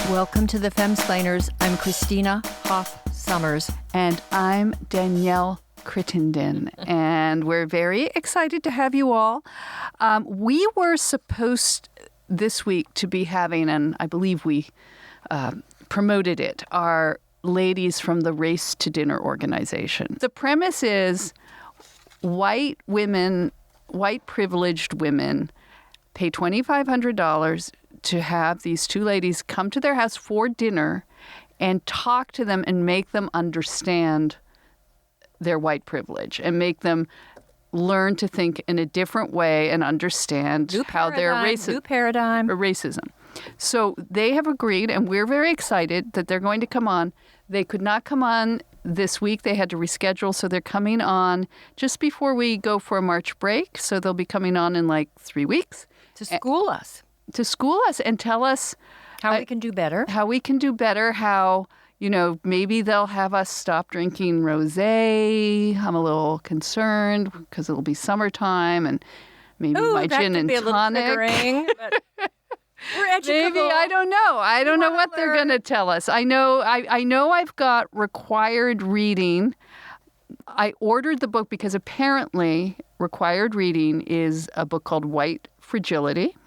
Welcome to the Femsplainers. I'm Christina Hoff-Summers. And I'm Danielle Crittenden. And we're very excited to have you all. We were supposed this week to be having, and I believe we promoted it, our Ladies from the Race to Dinner organization. The premise is white women, white privileged women pay $2,500 to have these two ladies come to their house for dinner and talk to them and make them understand their white privilege and make them learn to think in a different way and understand how they're racism. So they have agreed, and we're very excited that they're going to come on. They could not come on this week. They had to reschedule, so they're coming on just before we go for a March break. So they'll be coming on in like 3 weeks. To school us. To school us and tell us how we can do better. How, you know, maybe they'll have us stop drinking rosé. I'm a little concerned because it'll be summertime and maybe my gin and tonic. We're educable. Maybe, I don't know. I don't know what they're going to tell us. I know I've got required reading. I ordered the book because apparently required reading is a book called White Fragility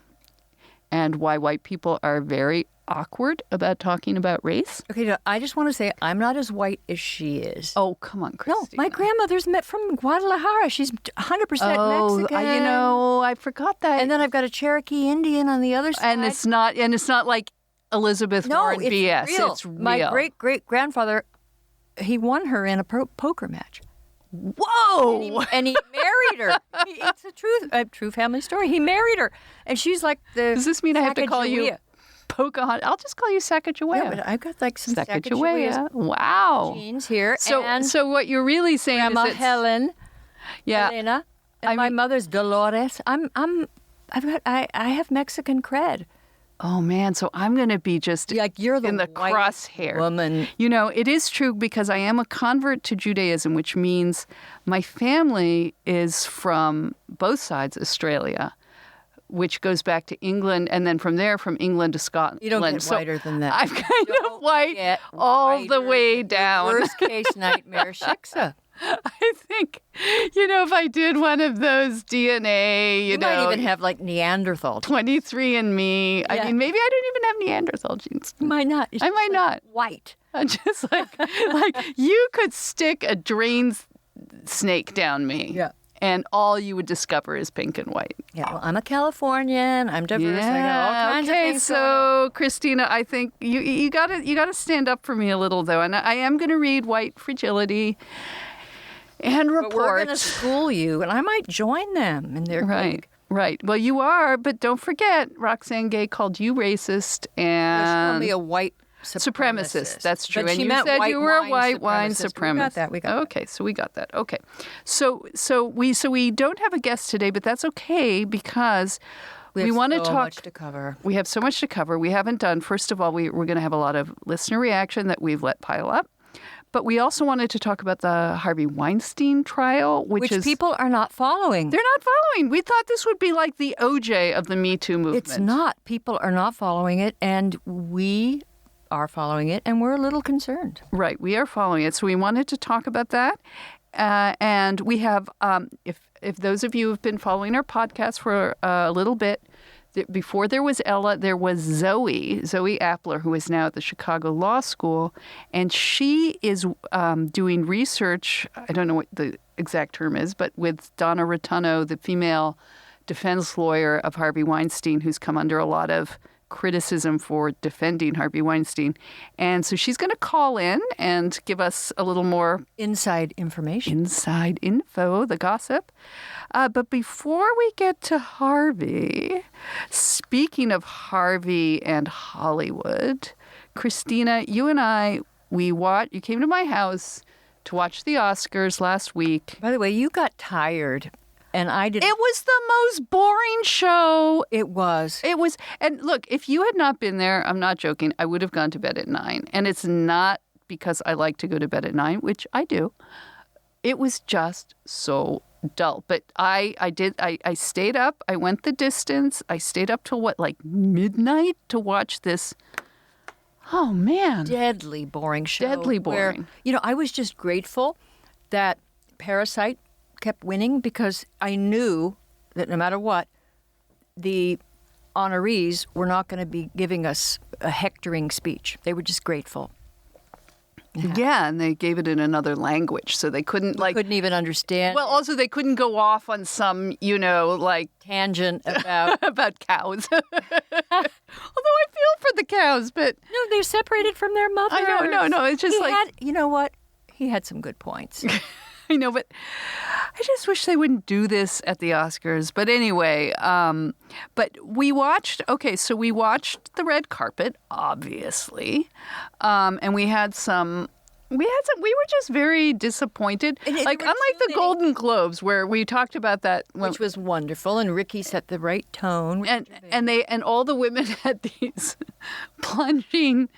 and why white people are very awkward about talking about race. Okay, I just want to say I'm not as white as she is. Oh, come on, Christina. No, my grandmother's from Guadalajara. She's 100% Mexican. I forgot that. And then I've got a Cherokee Indian on the other side. And it's not like Elizabeth Warren BS. Real. It's real. My great-great-grandfather, he won her in a poker match. Whoa! And he married her. It's a true family story. He married her. And she's like the Does this mean I have to call you Pocahontas? I'll just call you Sacagawea. Yeah, but I've got like some Sacagawea. Wow. genes here. So what you're really saying Grandma is Helen. Yeah. Helena. And my mother's Dolores. I have Mexican cred. Oh, man. So I'm going to be just like you're in the white crosshair. Woman. You know, it is true because I am a convert to Judaism, which means my family is from both sides, Australia, which goes back to England, and then from there, from England to Scotland. You don't get whiter than that. I'm kind of white all the way down. Worst case nightmare, Shiksa. I think, if I did one of those DNA, you might even have like Neanderthal. 23andMe. Yeah. I mean, maybe I don't even have Neanderthal genes. You might not. I might not. White. Just like you could stick a drain snake down me. Yeah. And all you would discover is pink and white. Yeah, well, I'm a Californian. I'm diverse. Yeah. I got all kinds of things so Christina, I think you gotta stand up for me a little though, and I am gonna read White Fragility and report. But we're going to school you, and I might join them in their gig. Right. Well, you are, but don't forget, Roxane Gay called you racist and... She called me a white supremacist. That's true. But and she you meant said you were a white wine We supremacist. got that. Okay, so we got that. Okay. So we don't have a guest today, but that's okay because... We want to talk. Much to cover. We have so much to cover. We haven't done. First of all, we're going to have a lot of listener reaction that we've let pile up. But we also wanted to talk about the Harvey Weinstein trial, which people are not following. They're not following. We thought this would be like the OJ of the Me Too movement. It's not. People are not following it, and we are following it, and we're a little concerned. Right. We are following it. So we wanted to talk about that. And we have, if those of you who have been following our podcast for a little bit, before there was Ella, there was Zoe Appler, who is now at the Chicago Law School, and she is doing research, I don't know what the exact term is, but with Donna Rotunno, the female defense lawyer of Harvey Weinstein, who's come under a lot of criticism for defending Harvey Weinstein. And so she's going to call in and give us a little more inside information. Inside info, the gossip. But before we get to Harvey, speaking of Harvey and Hollywood, Christina, you and I, you came to my house to watch the Oscars last week. By the way, you got tired. And I didn't. It was the most boring show. It was. And look, if you had not been there, I'm not joking, I would have gone to bed at 9. And it's not because I like to go to bed at 9, which I do. It was just so dull. But I stayed up. I went the distance. I stayed up till midnight to watch this Oh, man. Deadly boring show. Deadly where, boring. I was just grateful that Parasite kept winning because I knew that no matter what, the honorees were not going to be giving us a hectoring speech. They were just grateful. Yeah, and they gave it in another language, so they couldn't Couldn't even understand. Well, also they couldn't go off on some, tangent about. about cows. Although I feel for the cows, but No, they're separated from their mother. I know, no. It's just you know what? He had some good points. I know, but I just wish they wouldn't do this at the Oscars. But anyway, but we watched the red carpet, obviously, and we were just very disappointed. Unlike the Golden Globes, where we talked about that, Which was wonderful, and Ricky set the right tone. and all the women had these plunging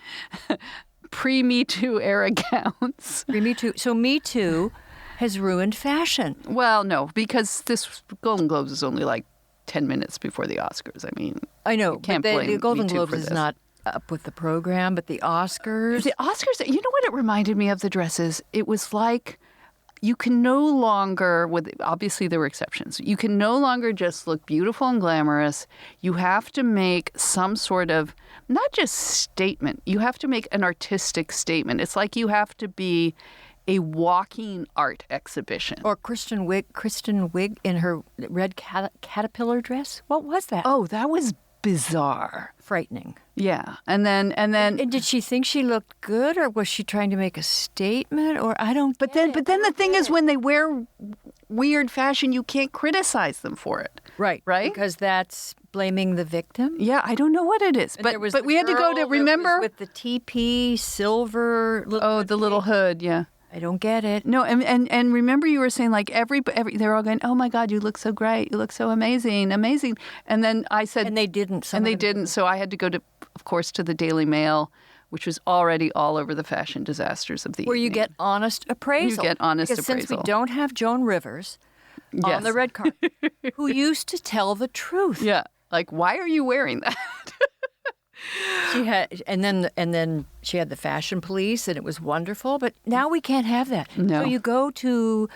pre-Me Too era gowns. Me Too. So Me Too has ruined fashion. Well, no, because this Golden Globes is only like 10 minutes before the Oscars. I mean, I know, can't but blame the Golden Me Too Globes for is this. not up with the program, but the Oscars. The Oscars, you know what it reminded me of, the dresses? It was like you can no longer, obviously there were exceptions, you can no longer just look beautiful and glamorous. You have to make some sort of, not just statement, you have to make an artistic statement. It's like you have to be a walking art exhibition. Or Kristen Wiig in her red caterpillar dress. What was that? Oh, that was bizarre. Frightening. Yeah. And then And did she think she looked good, or was she trying to make a statement? Or I don't. But then the thing is, when they wear weird fashion, you can't criticize them for it. Right. Because that's blaming the victim. Yeah, I don't know what it is. There was But the we had to go to girl that remember. was with the TP silver. The little hood, yeah. I don't get it. No, and remember you were saying like every they're all going, oh my God, you look so great, you look so amazing. And then I said, And they didn't. So I had to go to, of course, to the Daily Mail, which was already all over the fashion disasters of the Where you evening. get honest appraisal. You get honest because appraisal. Since we don't have Joan Rivers on the red carpet, who used to tell the truth. Yeah, like why are you wearing that? She had, and then she had the fashion police, and it was wonderful. But now we can't have that. No. So you go to,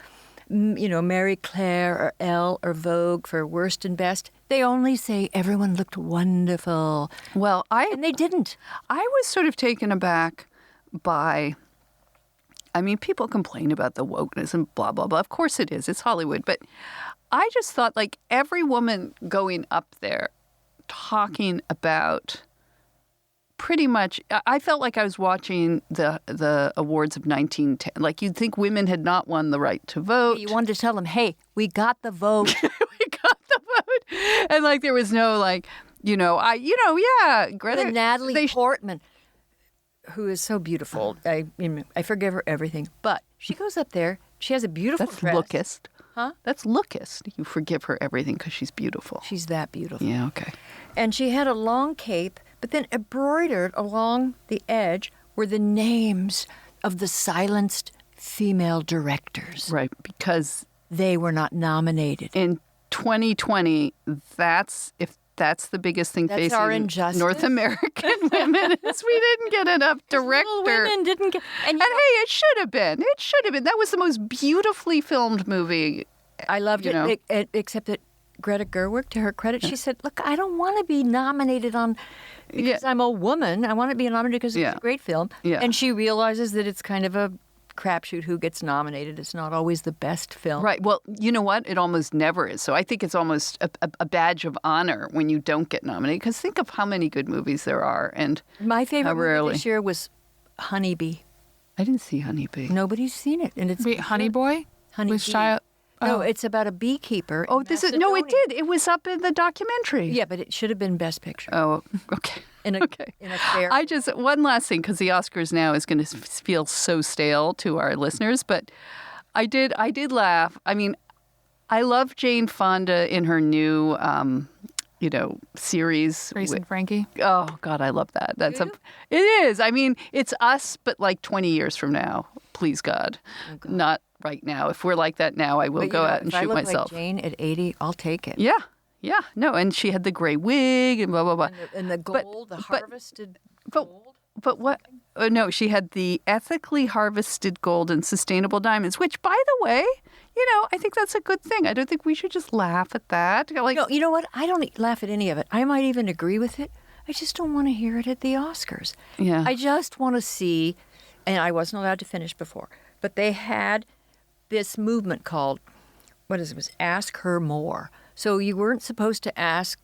Marie Claire or Elle or Vogue for worst and best. They only say everyone looked wonderful. Well, and they didn't. I was sort of taken aback by. I mean, people complain about the wokeness and blah blah blah. Of course it is. It's Hollywood, but I just thought like every woman going up there talking about. Pretty much, I felt like I was watching the awards of 1910. Like you'd think women had not won the right to vote. You wanted to tell them, hey, we got the vote. We got the vote. And like there was no Greta. The Natalie Portman, who is so beautiful. I forgive her everything. But she goes up there. She has a beautiful That's dress. lookist. Huh? That's lookist. You forgive her everything because she's beautiful. She's that beautiful. Yeah, okay. And she had a long cape, but then embroidered along the edge were the names of the silenced female directors. Right, because they were not nominated. In 2020, that's the biggest thing That's facing our injustice. North American women is we didn't get enough director. Women didn't get. And hey, it should have been. It should have been. That was the most beautifully filmed movie. I loved it, except that Greta Gerwig, to her credit, she said, look, I don't want to be nominated because I'm a woman. I want to be nominated because it's a great film. Yeah. And she realizes that it's kind of a crapshoot who gets nominated. It's not always the best film. Right. Well, you know what? It almost never is. So I think it's almost a badge of honor when you don't get nominated. Because think of how many good movies there are. And my favorite movie this year was Honeybee. I didn't see Honeybee. Nobody's seen it. And it's Honey Boy? With Shia... No, it's about a beekeeper. Oh, it did. It was up in the documentary. Yeah, but it should have been Best Picture. Oh, okay. In a fair. One last thing, because the Oscars now is going to feel so stale to our listeners, but I did laugh. I mean, I love Jane Fonda in her new, series. Grace and Frankie. Oh God, I love that. It is. I mean, it's us, but like 20 years from now. Please God, not right now. If we're like that now, I will go out and shoot myself. If I look like Jane at 80, I'll take it. Yeah. No, and she had the gray wig and blah blah blah. And the gold, the harvested gold. but what? Oh, no, she had the ethically harvested gold and sustainable diamonds, which, by the way, I think that's a good thing. I don't think we should just laugh at that. Like, No, you know what? I don't laugh at any of it. I might even agree with it. I just don't want to hear it at the Oscars. Yeah. I just want to see, and I wasn't allowed to finish before, but they had this movement called, it was Ask Her More. So you weren't supposed to ask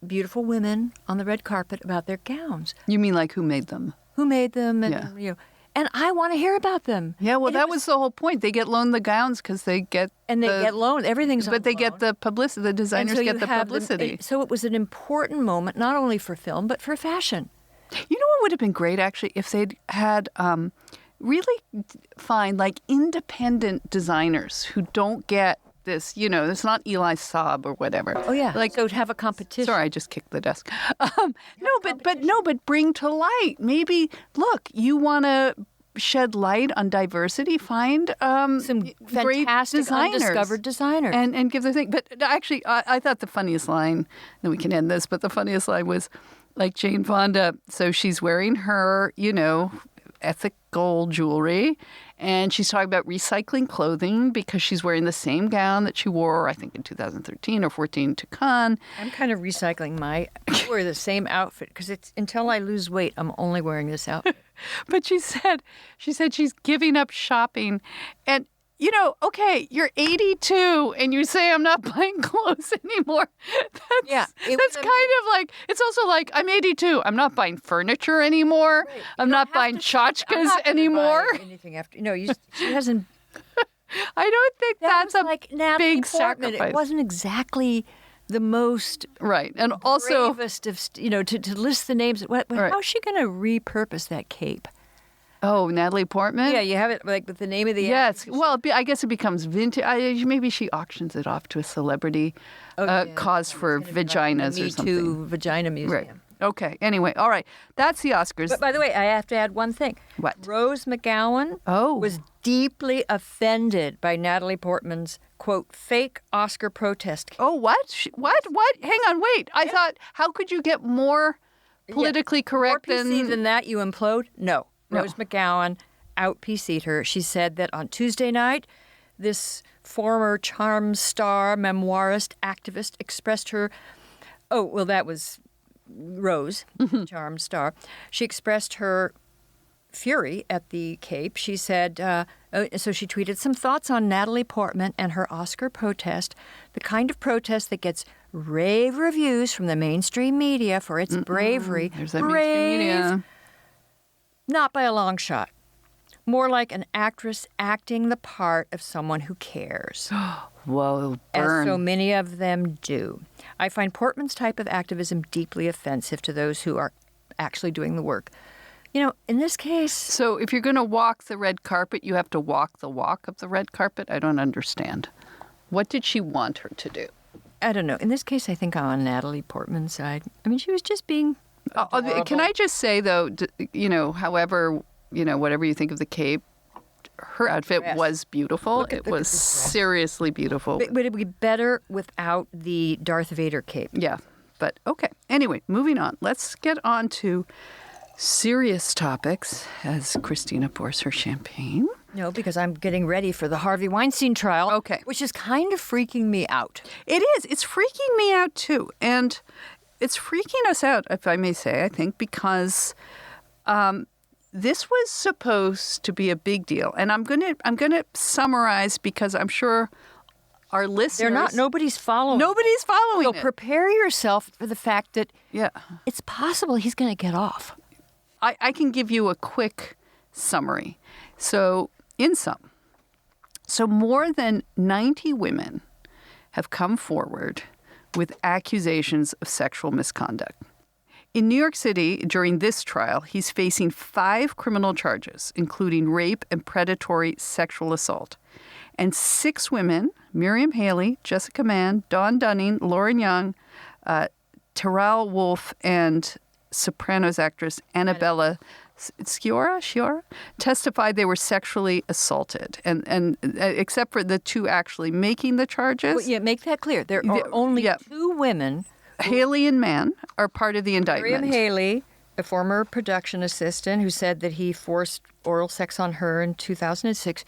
beautiful women on the red carpet about their gowns. You mean like who made them? Who made them? And, Yeah. And I want to hear about them. Yeah, well, And that was the whole point. They get loaned the gowns because they get get loaned. Everything's on but they loan. get the publicity. The designers get the publicity. So it was an important moment, not only for film, but for fashion. You know what would have been great, actually, if they'd had really fine, like, independent designers who don't get this, it's not Eli Saab or whatever. Oh, yeah. Like, so to have a competition. sorry, I just kicked the desk. But bring to light. Maybe, look, you want to shed light on diversity, find Some great fantastic designers. undiscovered designers. And give their thing. But actually, I thought the funniest line, and we can end this, but the funniest line was, like, Jane Fonda. So she's wearing her, ethical jewelry, and she's talking about recycling clothing because she's wearing the same gown that she wore, I think, in 2013 or 14 to Cannes. I'm kind of recycling I wear the same outfit because it's until I lose weight, I'm only wearing this outfit. But she said she's giving up shopping, and okay, you're 82 and you say I'm not buying clothes anymore. That's kind of like, it's also like, I'm 82. I'm not buying furniture anymore. Right. I'm not buying tchotchkes anymore. Anything after she hasn't. I don't think that's a like Natalie big Portman. sacrifice. It wasn't exactly the most Right. And also, bravest of to list the names. How's she going to repurpose that cape? oh, Natalie Portman? Yeah, you have it like with the name of the Yes. Well, I guess it becomes vintage. Maybe she auctions it off to a celebrity cause for vaginas or something. Me Too Vagina Museum. Right. Okay. Anyway, all right. That's the Oscars. But by the way, I have to add one thing. What? Rose McGowan was deeply offended by Natalie Portman's, quote, fake Oscar protest. Oh, what? What? Hang on, wait. I thought, how could you get more politically correct More PC than that, you implode? No. Rose McGowan out-PC'd her. She said that on Tuesday night, this former Charm star, memoirist, activist expressed her... Oh, well, that was Rose, Charm star. She expressed her fury at the Cape. She said, so she tweeted some thoughts on Natalie Portman and her Oscar protest, the kind of protest that gets rave reviews from the mainstream media for its bravery. There's that mainstream media. Not by a long shot. More like an actress acting the part of someone who cares. Whoa, As burn. so many of them do. I find Portman's type of activism deeply offensive to those who are actually doing the work. In this case... So if you're going to walk the red carpet, you have to walk the walk of the red carpet? I don't understand. What did she want her to do? I don't know. In this case, I think I'm on Natalie Portman's side. I mean, she was just being... Can I just say, though, however, whatever you think of the Cape, her outfit was beautiful. It was seriously beautiful. But would it be better without the Darth Vader cape? Yeah, but okay. Anyway, moving on. Let's get on to serious topics as Christina pours her champagne. No, because I'm getting ready for the Harvey Weinstein trial. Okay. Which is kind of freaking me out. It is. It's freaking me out, too. And it's freaking us out, if I may say, I think, because this was supposed to be a big deal. And I'm gonna summarize because I'm sure our listeners... Nobody's following. Nobody's following So it. prepare yourself for the fact that Yeah. it's possible he's going to get off. I can give you a quick summary. So, in sum, more than 90 women have come forward with accusations of sexual misconduct. In New York City, during this trial, he's facing 5 criminal charges, including rape and predatory sexual assault. And 6 women, Miriam Haley, Jessica Mann, Dawn Dunning, Lauren Young, Terrell Wolfe, and Sopranos actress Annabella Sciorra, testified they were sexually assaulted. And except for the 2 actually making the charges. Well, yeah, make that clear. There are only 2 women. Haley and Mann are part of the indictment. Miriam Haley a former production assistant who said that he forced oral sex on her in 2006.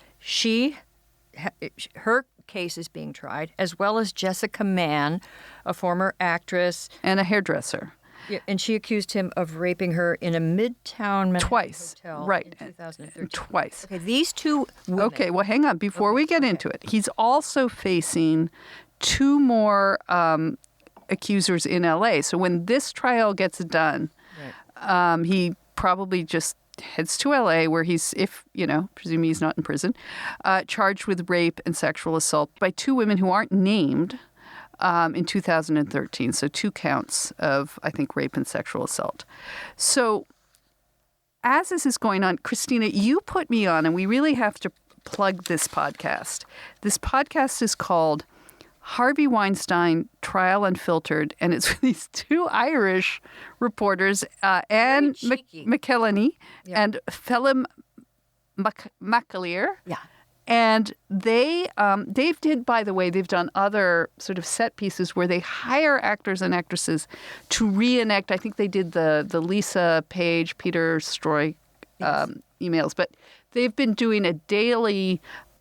Her case is being tried, as well as Jessica Mann, a former actress. And a hairdresser. Yeah, and she accused him of raping her in a Midtown Manhattan Twice. hotel Right. in 2013. Twice. Okay, these two women. Okay, well, hang on. Before we get into it, he's also facing 2 more accusers in L.A. So when this trial gets done, he probably just heads to L.A. where he's, presuming he's not in prison, charged with rape and sexual assault by 2 women who aren't named in 2013. So 2 counts of, I think, rape and sexual assault. So as this is going on, Christina, you put me on, and we really have to plug this podcast. This podcast is called Harvey Weinstein, Trial Unfiltered, and it's with these 2 Irish reporters, Anne McKellany and Phelim McAleer. Yeah. And they've done other sort of set pieces where they hire actors and actresses to reenact. I think they did the Lisa Page, Peter Stroy emails, but they've been doing a daily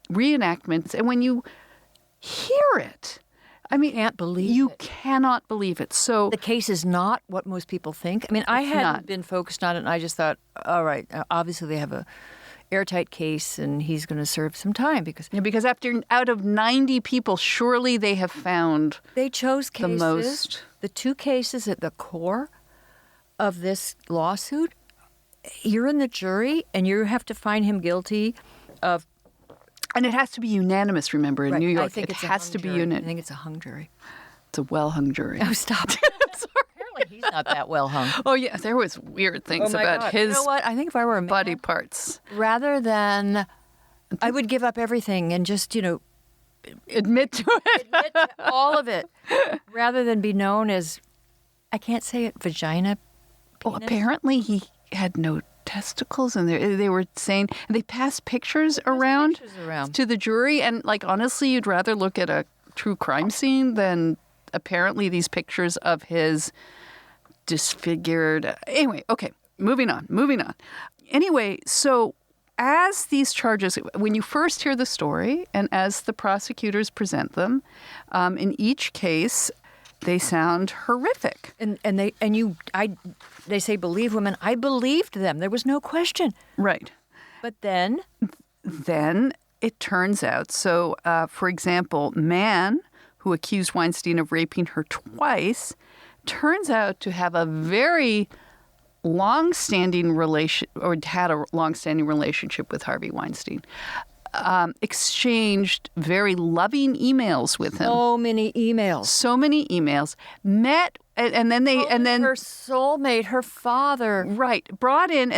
reenactments. And when you hear it, I mean, you cannot believe it. So the case is not what most people think. I mean, I hadn't been focused on it, and I just thought, all right, obviously they have a airtight case, and he's going to serve some time because out of 90 people, surely they have found they chose cases, the most. The 2 cases at the core of this lawsuit. You're in the jury, and you have to find him guilty of. And it has to be unanimous. Remember, in New York, I think it has to be unanimous. I think it's a hung jury. It's a well-hung jury. Oh, stop! Apparently, he's not that well hung. Oh yeah, there was weird things about his. You know what? I think if I were a man, body parts, rather than, I would give up everything and just admit to it, admit to all of it, rather than be known as, I can't say it, vagina. Well, apparently he had no testicles, and they were saying, and they passed pictures around to the jury, and honestly, you'd rather look at a true crime scene than apparently these pictures of his disfigured. Anyway, okay, moving on. Anyway, so as these charges, when you first hear the story, and as the prosecutors present them, in each case, they sound horrific. They say believe women. I believed them. There was no question. Right. But then it turns out. So, for example, Mann, who accused Weinstein of raping her twice, turns out to have a very long-standing had a long-standing relationship with Harvey Weinstein. Exchanged very loving emails with him. So many emails. Met, and then her soulmate, her father. Right. Brought in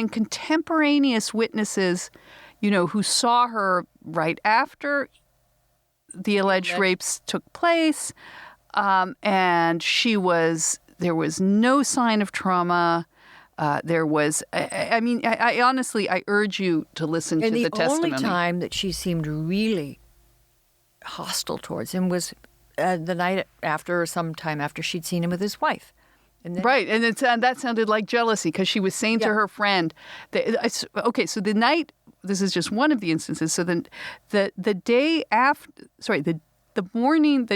contemporaneous witnesses, who saw her right after the alleged rapes took place. And there was no sign of trauma. There was, I honestly, I urge you to listen to the testimony. The only time that she seemed really hostile towards him was the night after, or sometime after she'd seen him with his wife. Right, and that sounded like jealousy because she was saying to her friend, so the night, this is just one of the instances, so then the day after, the morning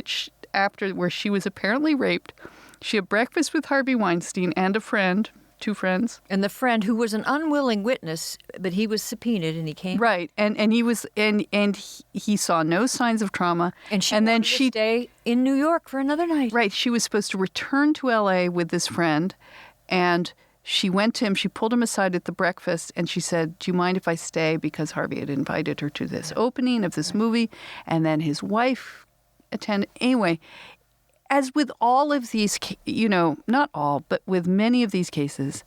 after where she was apparently raped, she had breakfast with Harvey Weinstein and a friend, 2 friends. And the friend who was an unwilling witness, but he was subpoenaed and he came. Right. And he was he saw no signs of trauma. And wanted to stay in New York for another night. Right. She was supposed to return to LA with this friend, and she went to him, she pulled him aside at the breakfast, and she said, "Do you mind if I stay?" Because Harvey had invited her to this opening of this movie, and then his wife attended. Anyway, as with all of these, not all, but with many of these cases,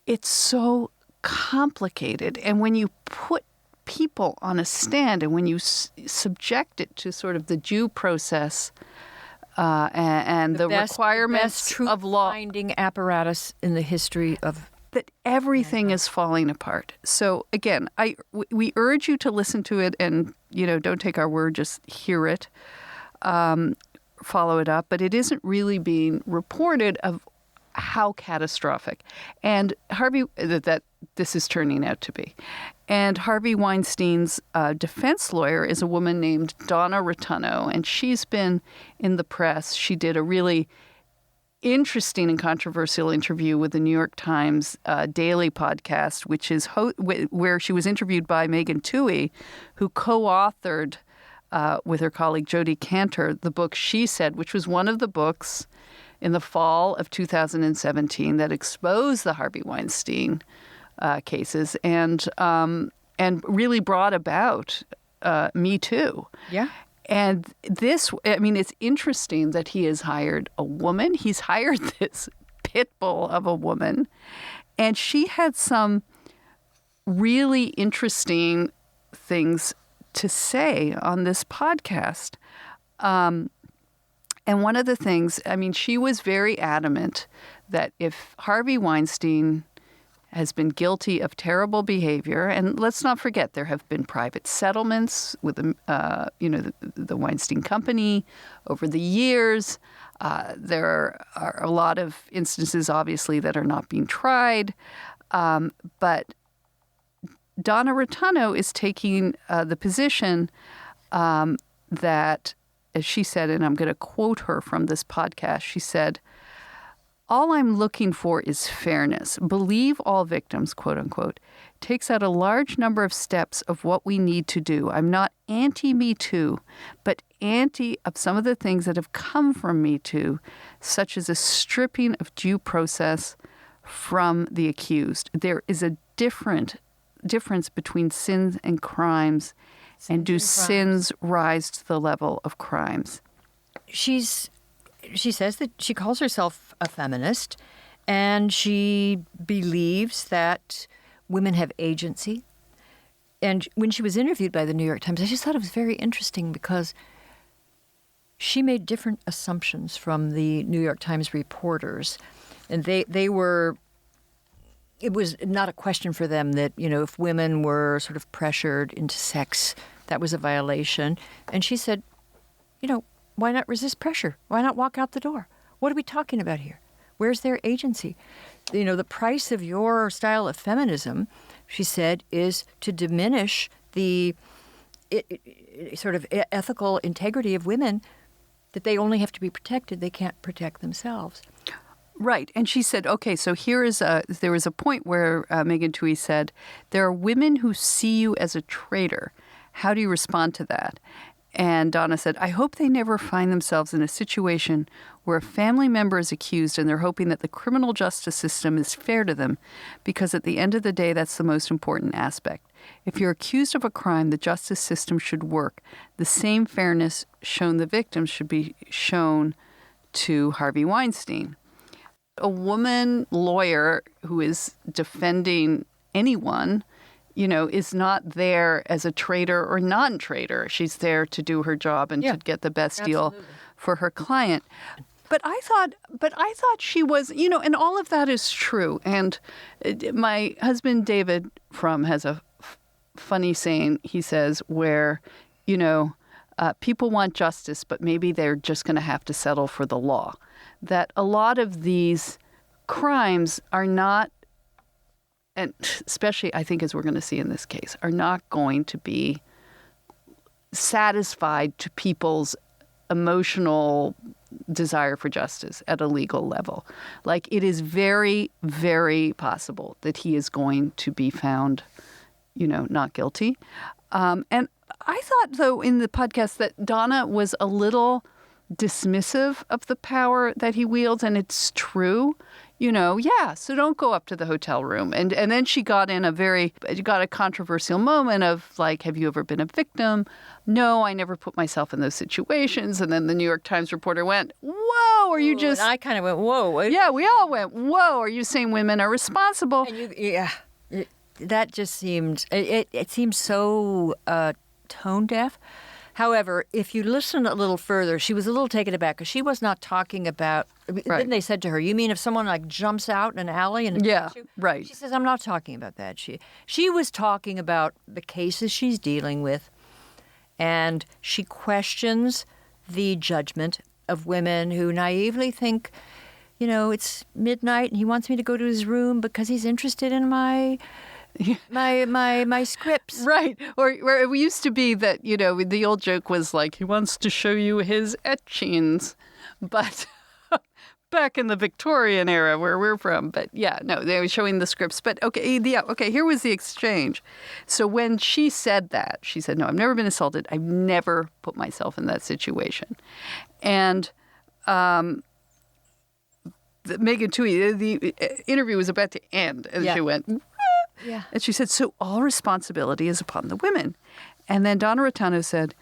it's so complicated. And when you put people on a stand and when you subject it to sort of the due process and the requirements of law, finding apparatus in the history of that, everything is falling apart. So again, we urge you to listen to it and, don't take our word, just hear it. Follow it up, but it isn't really being reported of how catastrophic. And Harvey, that this is turning out to be. And Harvey Weinstein's defense lawyer is a woman named Donna Rotunno, and she's been in the press. She did a really interesting and controversial interview with the New York Times daily podcast, which is where she was interviewed by Megan Twohey, who co-authored with her colleague Jodi Kantor the book She Said, which was one of the books in the fall of 2017 that exposed the Harvey Weinstein cases and really brought about Me Too. Yeah. And this, I mean, it's interesting that he has hired a woman. He's hired this pit bull of a woman. And she had some really interesting things to say on this podcast. And one of the things, I mean, she was very adamant that if Harvey Weinstein has been guilty of terrible behavior, and let's not forget there have been private settlements with the Weinstein Company over the years. There are a lot of instances, obviously, that are not being tried. But Donna Rotunno is taking the position that, as she said, and I'm going to quote her from this podcast, she said, "All I'm looking for is fairness. Believe all victims, quote unquote, takes out a large number of steps of what we need to do. I'm not anti-Me Too, but anti of some of the things that have come from Me Too, such as a stripping of due process from the accused. There is a difference between sins and crimes, and do sins rise to the level of crimes?" She says that she calls herself a feminist, and she believes that women have agency. And when she was interviewed by the New York Times, I just thought it was very interesting because she made different assumptions from the New York Times reporters. And they were, it was not a question for them that, if women were sort of pressured into sex, that was a violation. And she said, why not resist pressure? Why not walk out the door? What are we talking about here? Where's their agency? The price of your style of feminism, she said, is to diminish the sort of ethical integrity of women, that they only have to be protected. They can't protect themselves. Right. And she said, okay, so there was a point where Megan Twohey said, there are women who see you as a traitor. How do you respond to that? And Donna said, I hope they never find themselves in a situation where a family member is accused and they're hoping that the criminal justice system is fair to them, because at the end of the day, that's the most important aspect. If you're accused of a crime, the justice system should work. The same fairness shown the victims should be shown to Harvey Weinstein. A woman lawyer who is defending anyone is not there as a traitor or non-traitor. She's there to do her job and to get the best deal for her client. But I thought she was, and all of that is true. And my husband, David Frum, has a funny saying, he says, where, people want justice, but maybe they're just going to have to settle for the law. That a lot of these crimes are not, and especially I think as we're going to see in this case, are not going to be satisfied to people's emotional desire for justice at a legal level. Like, it is very, very possible that he is going to be found, not guilty. And I thought, though, in the podcast that Donna was a little dismissive of the power that he wields, and it's true. So don't go up to the hotel room. And then she got a controversial moment of like, have you ever been a victim? No, I never put myself in those situations. And then the New York Times reporter went, whoa, are you just... And I kind of went, whoa. Yeah, we all went, whoa, are you saying women are responsible? And that just seemed, it seems so tone deaf. However, if you listen a little further, she was a little taken aback because she was not talking about. Right. Then they said to her, "You mean if someone like jumps out in an alley and attacks you?" Right. She says, "I'm not talking about that." She was talking about the cases she's dealing with, and she questions the judgment of women who naively think it's midnight and he wants me to go to his room because he's interested in my scripts. Right. Or where it used to be that, the old joke was like, he wants to show you his etchings. But back in the Victorian era where we're from. But yeah, no, they were showing the scripts. But okay, here was the exchange. So when she said that, she said, no, I've never been assaulted. I've never put myself in that situation. And Megan Twohey, the interview was about to end. And she went, yeah. And she said, so all responsibility is upon the women. And then Donna Rotunno said,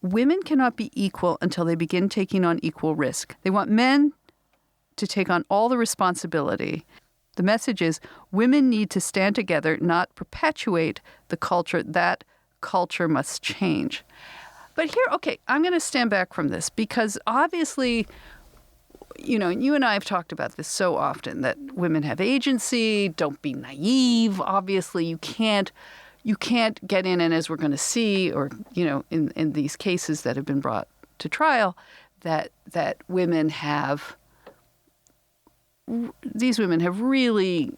women cannot be equal until they begin taking on equal risk. They want men to take on all the responsibility. The message is women need to stand together, not perpetuate the culture. That culture must change. But here, okay, I'm going to stand back from this because obviously, you and I have talked about this so often that women have agency. Don't be naive. Obviously, you can't get in, and as we're going to see, or in these cases that have been brought to trial, that these women have really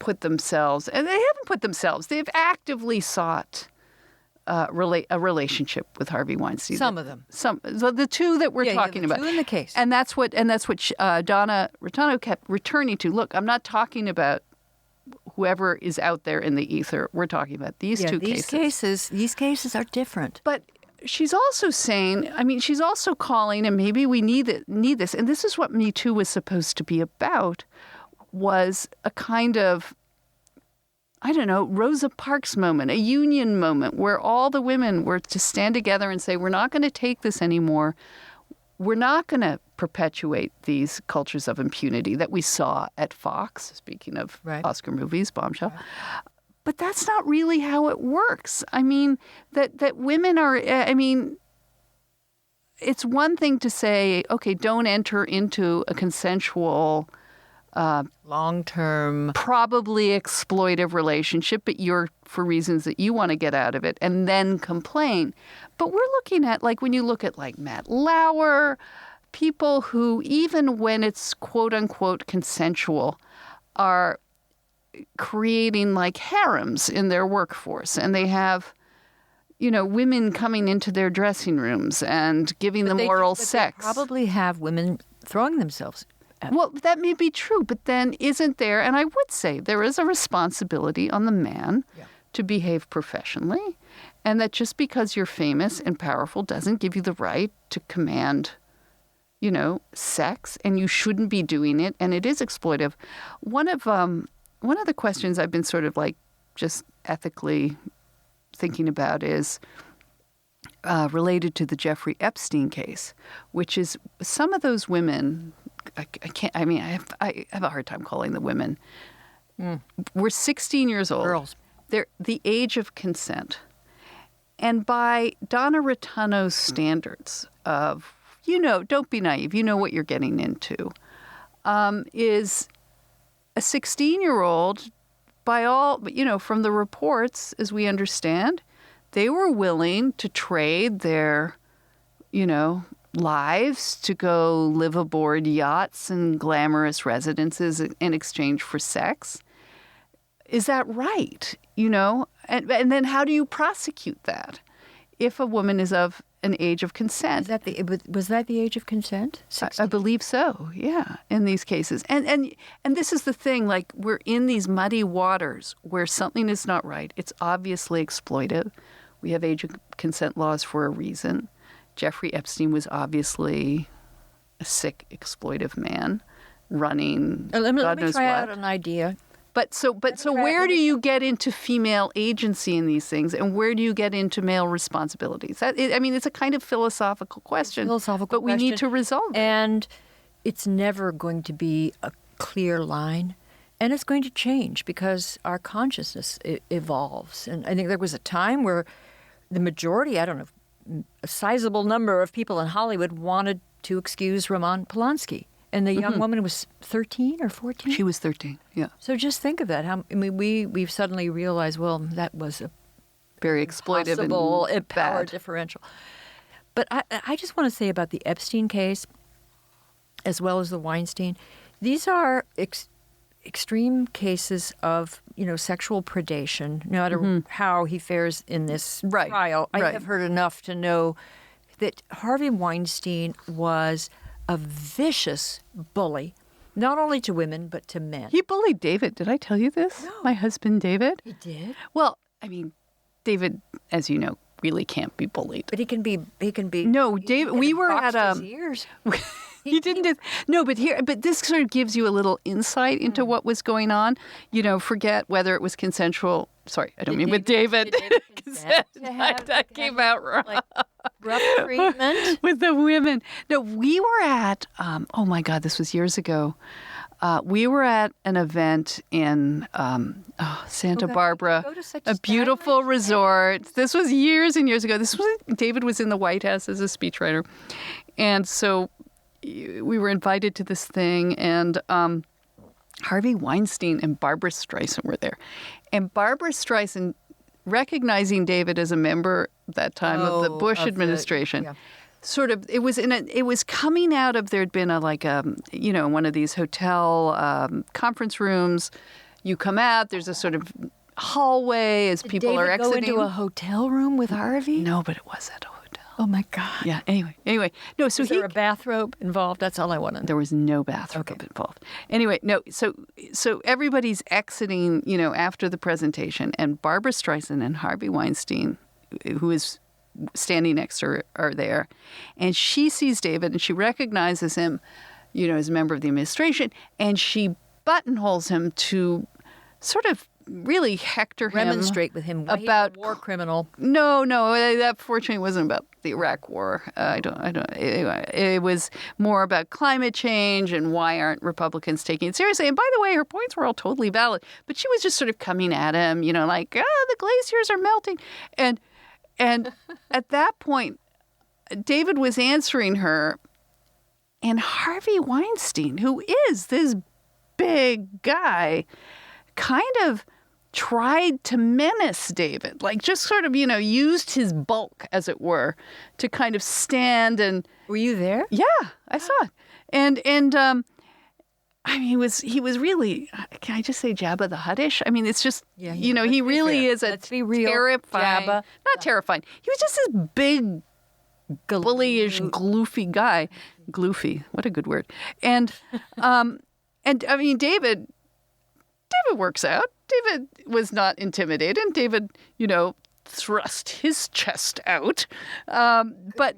put themselves, and they haven't put themselves. They've actively sought a relationship with Harvey Weinstein. Some of them. The two that we're talking about. Two in the case. And that's what Donna Rotunno kept returning to. Look, I'm not talking about whoever is out there in the ether. We're talking about these two cases. These cases are different. But she's also saying, she's also calling, and maybe we need this, and this is what Me Too was supposed to be about, was a kind of, Rosa Parks moment, a union moment where all the women were to stand together and say, we're not going to take this anymore. We're not going to perpetuate these cultures of impunity that we saw at Fox, speaking of Oscar movies, Bombshell. Right. But that's not really how it works. That women are, it's one thing to say, okay, don't enter into a consensual, long-term, probably exploitive relationship, but you're for reasons that you want to get out of it, and then complain. But we're looking at, when you look at Matt Lauer, people who, even when it's quote-unquote consensual, are creating harems in their workforce, and they have women coming into their dressing rooms and giving them oral sex. They probably have women throwing themselves at Well, that may be true, but then isn't there, and I would say there is a responsibility on the man to behave professionally, and that just because you're famous and powerful doesn't give you the right to command sex, and you shouldn't be doing it, and it is exploitive. One of the questions I've been sort of just ethically thinking about is related to the Jeffrey Epstein case, which is some of those women. I have a hard time calling them women. We're 16 years old. Girls. They're the age of consent, and by Donna Rotunno's standards of don't be naive, you know what you're getting into, is a 16-year-old, by all, from the reports, as we understand, they were willing to trade their, lives to go live aboard yachts and glamorous residences in exchange for sex. Is that right? And then how do you prosecute that if a woman is of an age of consent? Was that the age of consent? I believe so, yeah, in these cases. And this is the thing, we're in these muddy waters where something is not right. It's obviously exploitive. We have age of consent laws for a reason. Jeffrey Epstein was obviously a sick, exploitive man running let me knows try what. out an idea. But where do you get into female agency in these things, and where do you get into male responsibilities? It's a kind of philosophical question. But we need to resolve it. And it's never going to be a clear line, and it's going to change because our consciousness evolves. And I think there was a time where the majority, a sizable number of people in Hollywood wanted to excuse Roman Polanski. And the young woman was 13 or 14? She was 13, yeah. So just think of that. We've suddenly realized, well, that was a very exploitive and power bad differential. But I just want to say about the Epstein case, as well as the Weinstein, these are extreme cases of, sexual predation, no matter how he fares in this trial. I have heard enough to know that Harvey Weinstein was a vicious bully, not only to women, but to men. He bullied David. Did I tell you this? No. My husband, David. He did? Well, I mean, David, as you know, really can't be bullied. But he can be. No, David, we were at his ears. He didn't. No, but this sort of gives you a little insight into what was going on. Forget whether it was consensual. Sorry, I don't mean with David. Consent that came out wrong. Like rough treatment with the women. No, we were at. Oh my God, this was years ago. We were at an event in Santa Barbara, a beautiful resort. This was years and years ago. David was in the White House as a speechwriter, and so we were invited to this thing, and Harvey Weinstein and Barbara Streisand were there. And Barbara Streisand, recognizing David as a member at that time of the Bush administration, sort of, it was coming out of, there'd been one of these hotel conference rooms. You come out, there's a sort of hallway as people are exiting. Did David go into a hotel room with Harvey? No, but it was at a hotel. Oh my God. Yeah. Anyway. No. So was there a bathrobe involved? That's all I want to know. There was no bathrobe involved. Anyway, no. So everybody's exiting, after the presentation, and Barbara Streisand and Harvey Weinstein, who is standing next to her, are there, and she sees David and she recognizes him, as a member of the administration, and she buttonholes him to sort of really hector him, remonstrate with him about a war criminal. No, that fortunately wasn't about the Iraq War. I don't. It was more about climate change and why aren't Republicans taking it seriously. And by the way, her points were all totally valid, but she was just sort of coming at him, like, the glaciers are melting, and at that point, David was answering her, and Harvey Weinstein, who is this big guy, kind of tried to menace David, like just sort of, used his bulk, as it were, to kind of stand and... Were you there? Yeah, I saw it. And I mean, he was really, can I just say Jabba the Hutt-ish? I mean, it's just, he really is a terrifying... Jabba. Not terrifying. He was just this big, bullyish, gloofy guy. Gloofy, what a good word. And I mean, David works out. David was not intimidated. David, thrust his chest out. But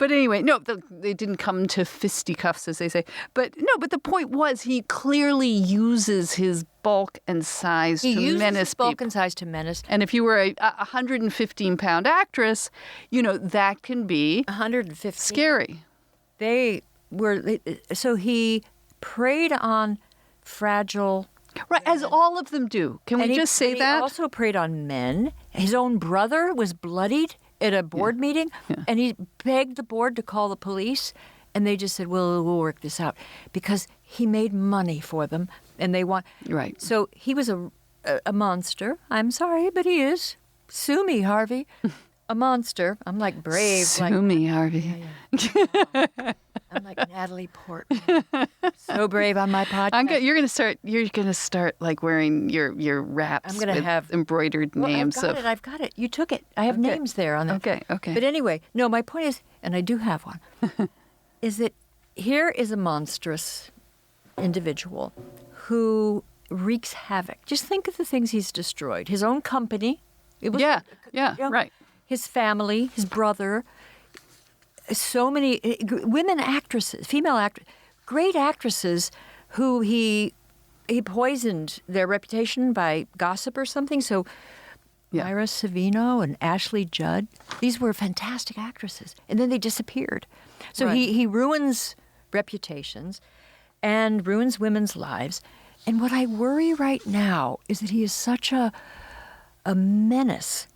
anyway, no, they didn't come to fisticuffs, as they say. But the point was, he clearly uses his bulk and size to menace people. He uses his bulk and size to menace. And if you were a 115-pound actress, that can be 115 scary. So he preyed on fragile... Right, as all of them do. Can we just say that? He also preyed on men. His own brother was bloodied at a board meeting, and he begged the board to call the police, and they just said, well, we'll work this out, because he made money for them, and they want... Right. So he was a monster. I'm sorry, but he is. Sue me, Harvey. A monster. I'm like brave. Sue me, Harvey. Yeah. I'm like Natalie Portman. So brave on my podcast. You're gonna start like wearing your wraps. I'm gonna have embroidered names. I've got it. You took it. I have names there on that. Okay. But anyway, no. My point is, and I do have one, is that here is a monstrous individual who wreaks havoc. Just think of the things he's destroyed. His own company. Right. His family, his brother. So many women actresses, female actresses, great actresses who he poisoned their reputation by gossip or something. So Myra Savino and Ashley Judd, these were fantastic actresses. And then they disappeared. So he ruins reputations and ruins women's lives. And what I worry right now is that he is such a menace,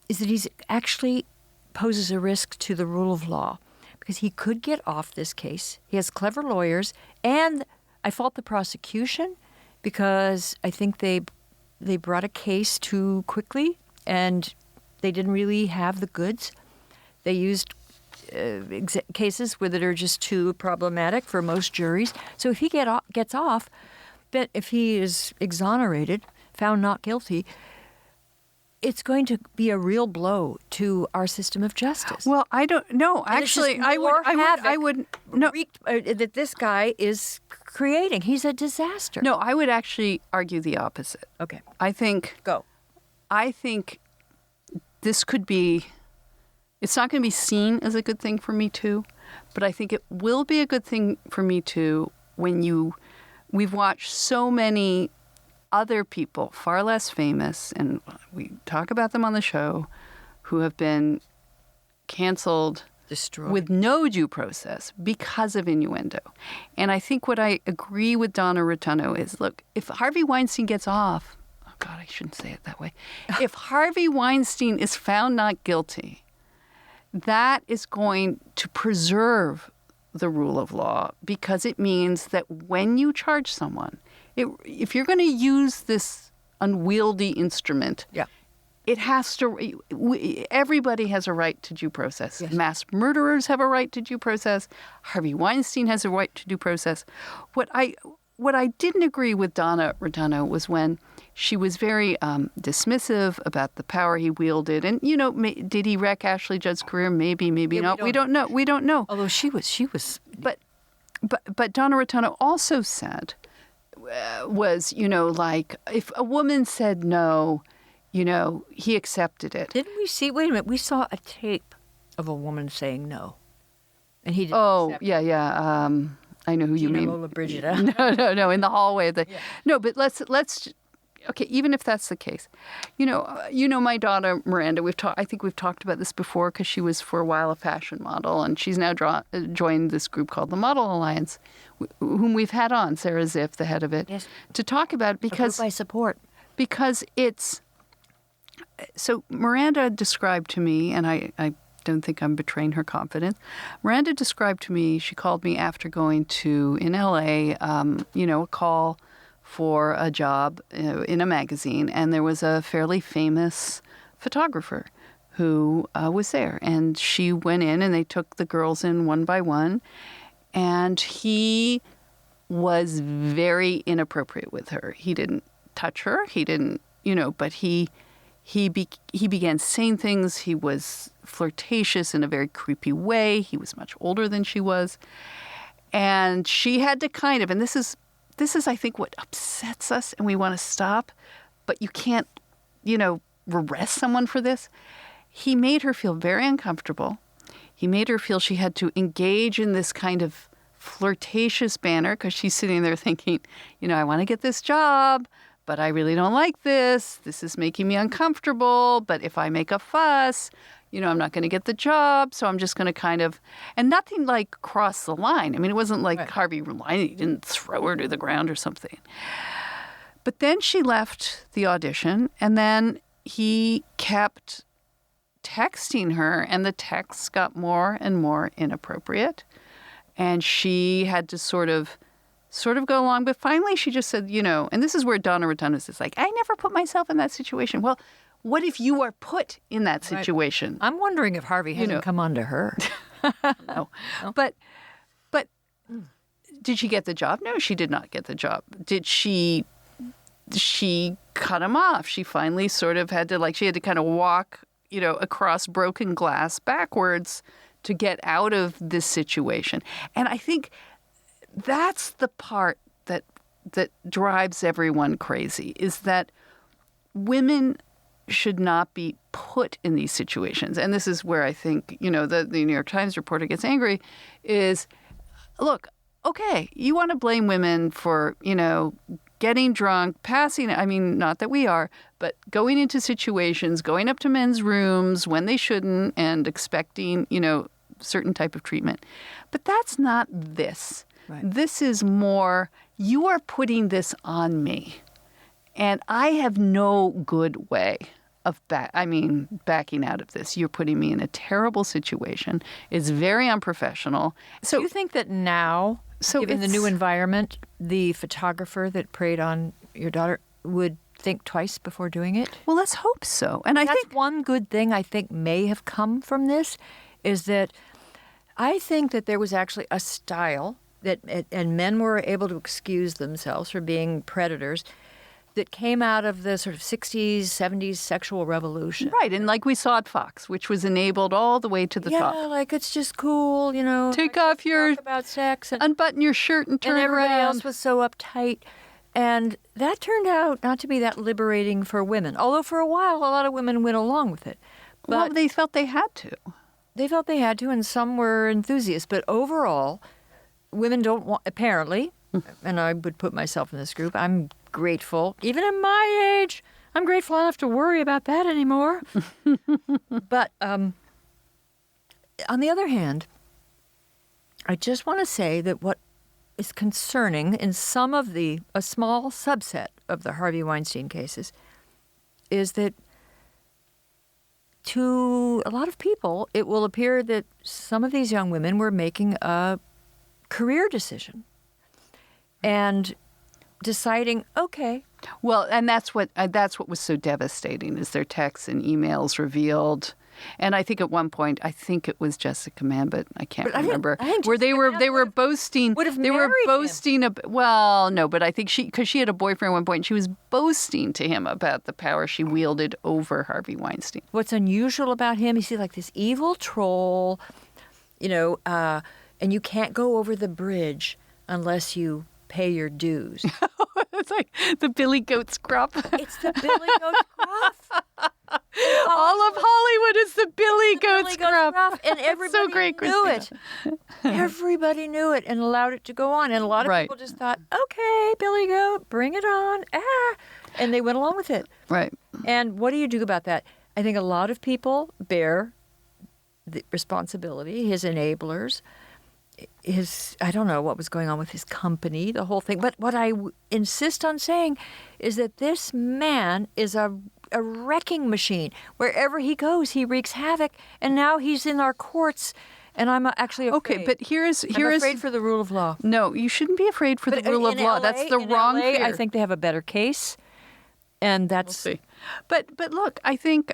is that he's actually poses a risk to the rule of law, because he could get off this case. He has clever lawyers, and I fault the prosecution because I think they brought a case too quickly and they didn't really have the goods. They used cases where that are just too problematic for most juries. So if he gets off, but if he is exonerated, found not guilty, it's going to be a real blow to our system of justice. Well, I don't know. And it's just Actually, I would no. that this guy is creating. He's a disaster. No, I would actually argue the opposite. Okay. I think this could be, it's not going to be seen as a good thing for Me Too, but I think it will be a good thing for Me Too when we've watched so many other people, far less famous, and we talk about them on the show, who have been canceled, destroyed, with no due process because of innuendo. And I think what I agree with Donna Rotunno is, look, if Harvey Weinstein gets off, oh God, I shouldn't say it that way. If Harvey Weinstein is found not guilty, that is going to preserve the rule of law, because it means that when you charge someone, if you're going to use this unwieldy instrument, it has to. Everybody has a right to due process. Yes. Mass murderers have a right to due process. Harvey Weinstein has a right to due process. What I didn't agree with Donna Rotunno was when she was very dismissive about the power he wielded. And, did he wreck Ashley Judd's career? Maybe, maybe not. We don't know. We don't know. Although she was. But Donna Rotunno also said, like, if a woman said no, he accepted it. Didn't we see? Wait a minute. We saw a tape of a woman saying no, and he didn't. Oh, accept yeah. I know who you mean. Lola Brigida. No, in the hallway. No, but let's. Okay, even if that's the case, my daughter Miranda. I think we've talked about this before, because she was for a while a fashion model, and she's now joined this group called the Model Alliance, whom we've had on, Sarah Ziff, the head of it, yes, to talk about it, because I support. Because it's so. Miranda described to me, and I don't think I'm betraying her confidence. Miranda described to me, she called me after going to, in L.A., a call for a job in a magazine, and there was a fairly famous photographer who was there. And she went in, and they took the girls in one by one, and he was very inappropriate with her. He didn't touch her. He didn't, but he began saying things. He was flirtatious in a very creepy way. He was much older than she was. And she had to kind of, and this is, I think, what upsets us, and we want to stop, but you can't, arrest someone for this. He made her feel very uncomfortable. He made her feel she had to engage in this kind of flirtatious banner, because she's sitting there thinking, I want to get this job, but I really don't like this. This is making me uncomfortable. But if I make a fuss, I'm not going to get the job. So I'm just going to kind of, and nothing like cross the line. I mean, it wasn't like Harvey Weinstein, he didn't throw her to the ground or something. But then she left the audition, and then he kept texting her, and the texts got more and more inappropriate. And she had to sort of go along. But finally she just said, and this is where Donna Rotunno is like, I never put myself in that situation. Well, what if you are put in that situation? Right. I'm wondering if Harvey hasn't come on to her. No. But did she get the job? No, she did not get the job. Did she cut him off? She finally sort of had to, she had to kind of walk, across broken glass backwards to get out of this situation. And I think that's the part that drives everyone crazy, is that women should not be put in these situations. And this is where I think, the New York Times reporter gets angry, is, look, okay, you want to blame women for, getting drunk, not that we are, but going into situations, going up to men's rooms when they shouldn't, and expecting, certain type of treatment. But that's not this. Right. This is more, you are putting this on me, and I have no good way of backing out of this. You're putting me in a terrible situation. It's very unprofessional. So you think that now, given the new environment, the photographer that preyed on your daughter would think twice before doing it? Well, let's hope so. And I think one good thing I think may have come from this is that I think that there was actually a style that, and men were able to excuse themselves for being predators, that came out of the sort of 60s, 70s sexual revolution. Right, and like we saw at Fox, which was enabled all the way to the top. Yeah, like it's just cool, you know. Take like, off your... talk about sex. And, unbutton your shirt and turn and everybody around. else was so uptight. And that turned out not to be that liberating for women. Although for a while, a lot of women went along with it. But Well, they felt they had to. they felt they had to, and some were enthusiasts. But overall, women don't want, apparently, and I would put myself in this group, I'm grateful. Even at my age, I'm grateful I don't have to worry about that anymore. But on the other hand, I just want to say that what is concerning in some of a small subset of the Harvey Weinstein cases is that to a lot of people, it will appear that some of these young women were making a career decision and deciding, okay. Well, and that's what was so devastating is their texts and emails revealed. And I think at one point, I think it was Jessica Mann, but I can't remember, I think where they Jessica were Mann boasting. would have They were married boasting. Well, no, but I think because she had a boyfriend at one point, she was boasting to him about the power she wielded over Harvey Weinstein. What's unusual about him, he's like this evil troll, you know, and you can't go over the bridge unless you pay your dues. It's like the Billy Goat's Gruff. It's the Billy Goat Gruff. All of Hollywood is the Billy Goat's Gruff. And everybody so great, knew Christina. it. Everybody knew it and allowed it to go on. And a lot of Right. people just thought, okay, Billy Goat, bring it on. And they went along with it. Right. And what do you do about that? I think a lot of people bear the responsibility, his enablers, I don't know what was going on with his company, the whole thing. But what I insist on saying is that this man is a wrecking machine. Wherever he goes, he wreaks havoc. And now he's in our courts. And I'm actually afraid. Okay, but I'm afraid for the rule of law. No, you shouldn't be afraid for the rule of law. That's the wrong LA, fear. I think they have a better case. And that's... We'll see. But look, I think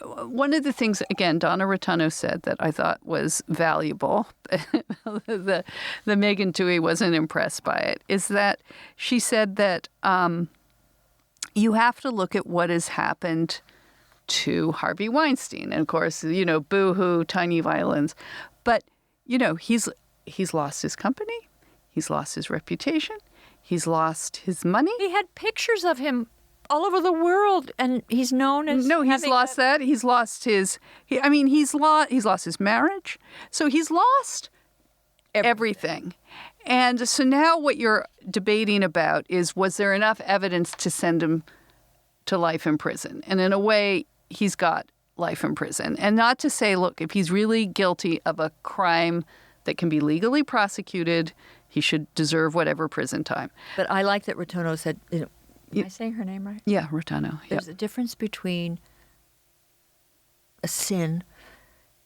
one of the things, again, Donna Rotunno said that I thought was valuable, the Megan Twohey wasn't impressed by it, is that she said that you have to look at what has happened to Harvey Weinstein. And of course, you know, boo-hoo, tiny violins. But, you know, he's lost his company. He's lost his reputation. He's lost his money. He had pictures of him all over the world, and he's known as he's lost that. He's lost his. He's lost his marriage. So he's lost everything. And so now what you're debating about is, was there enough evidence to send him to life in prison? And in a way, he's got life in prison. And not to say, look, if he's really guilty of a crime that can be legally prosecuted, he should deserve whatever prison time. But I like that Rotunno said, am I saying her name right? Yeah, Rotunno. There's a difference between a sin,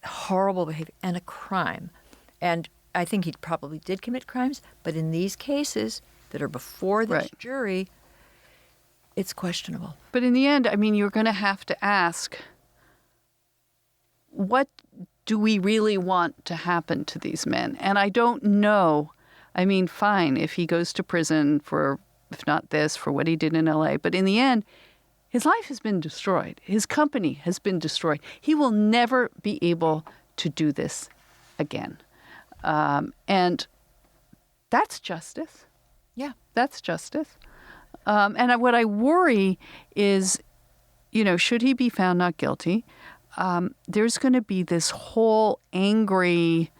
horrible behavior, and a crime. And I think he probably did commit crimes, but in these cases that are before this jury, it's questionable. But in the end, I mean, you're going to have to ask, what do we really want to happen to these men? And I don't know. I mean, fine, if he goes to prison for, if not this, for what he did in L.A., but in the end, his life has been destroyed. His company has been destroyed. He will never be able to do this again. And that's justice. Yeah. That's justice. And what I worry is, you know, should he be found not guilty, there's going to be this whole angry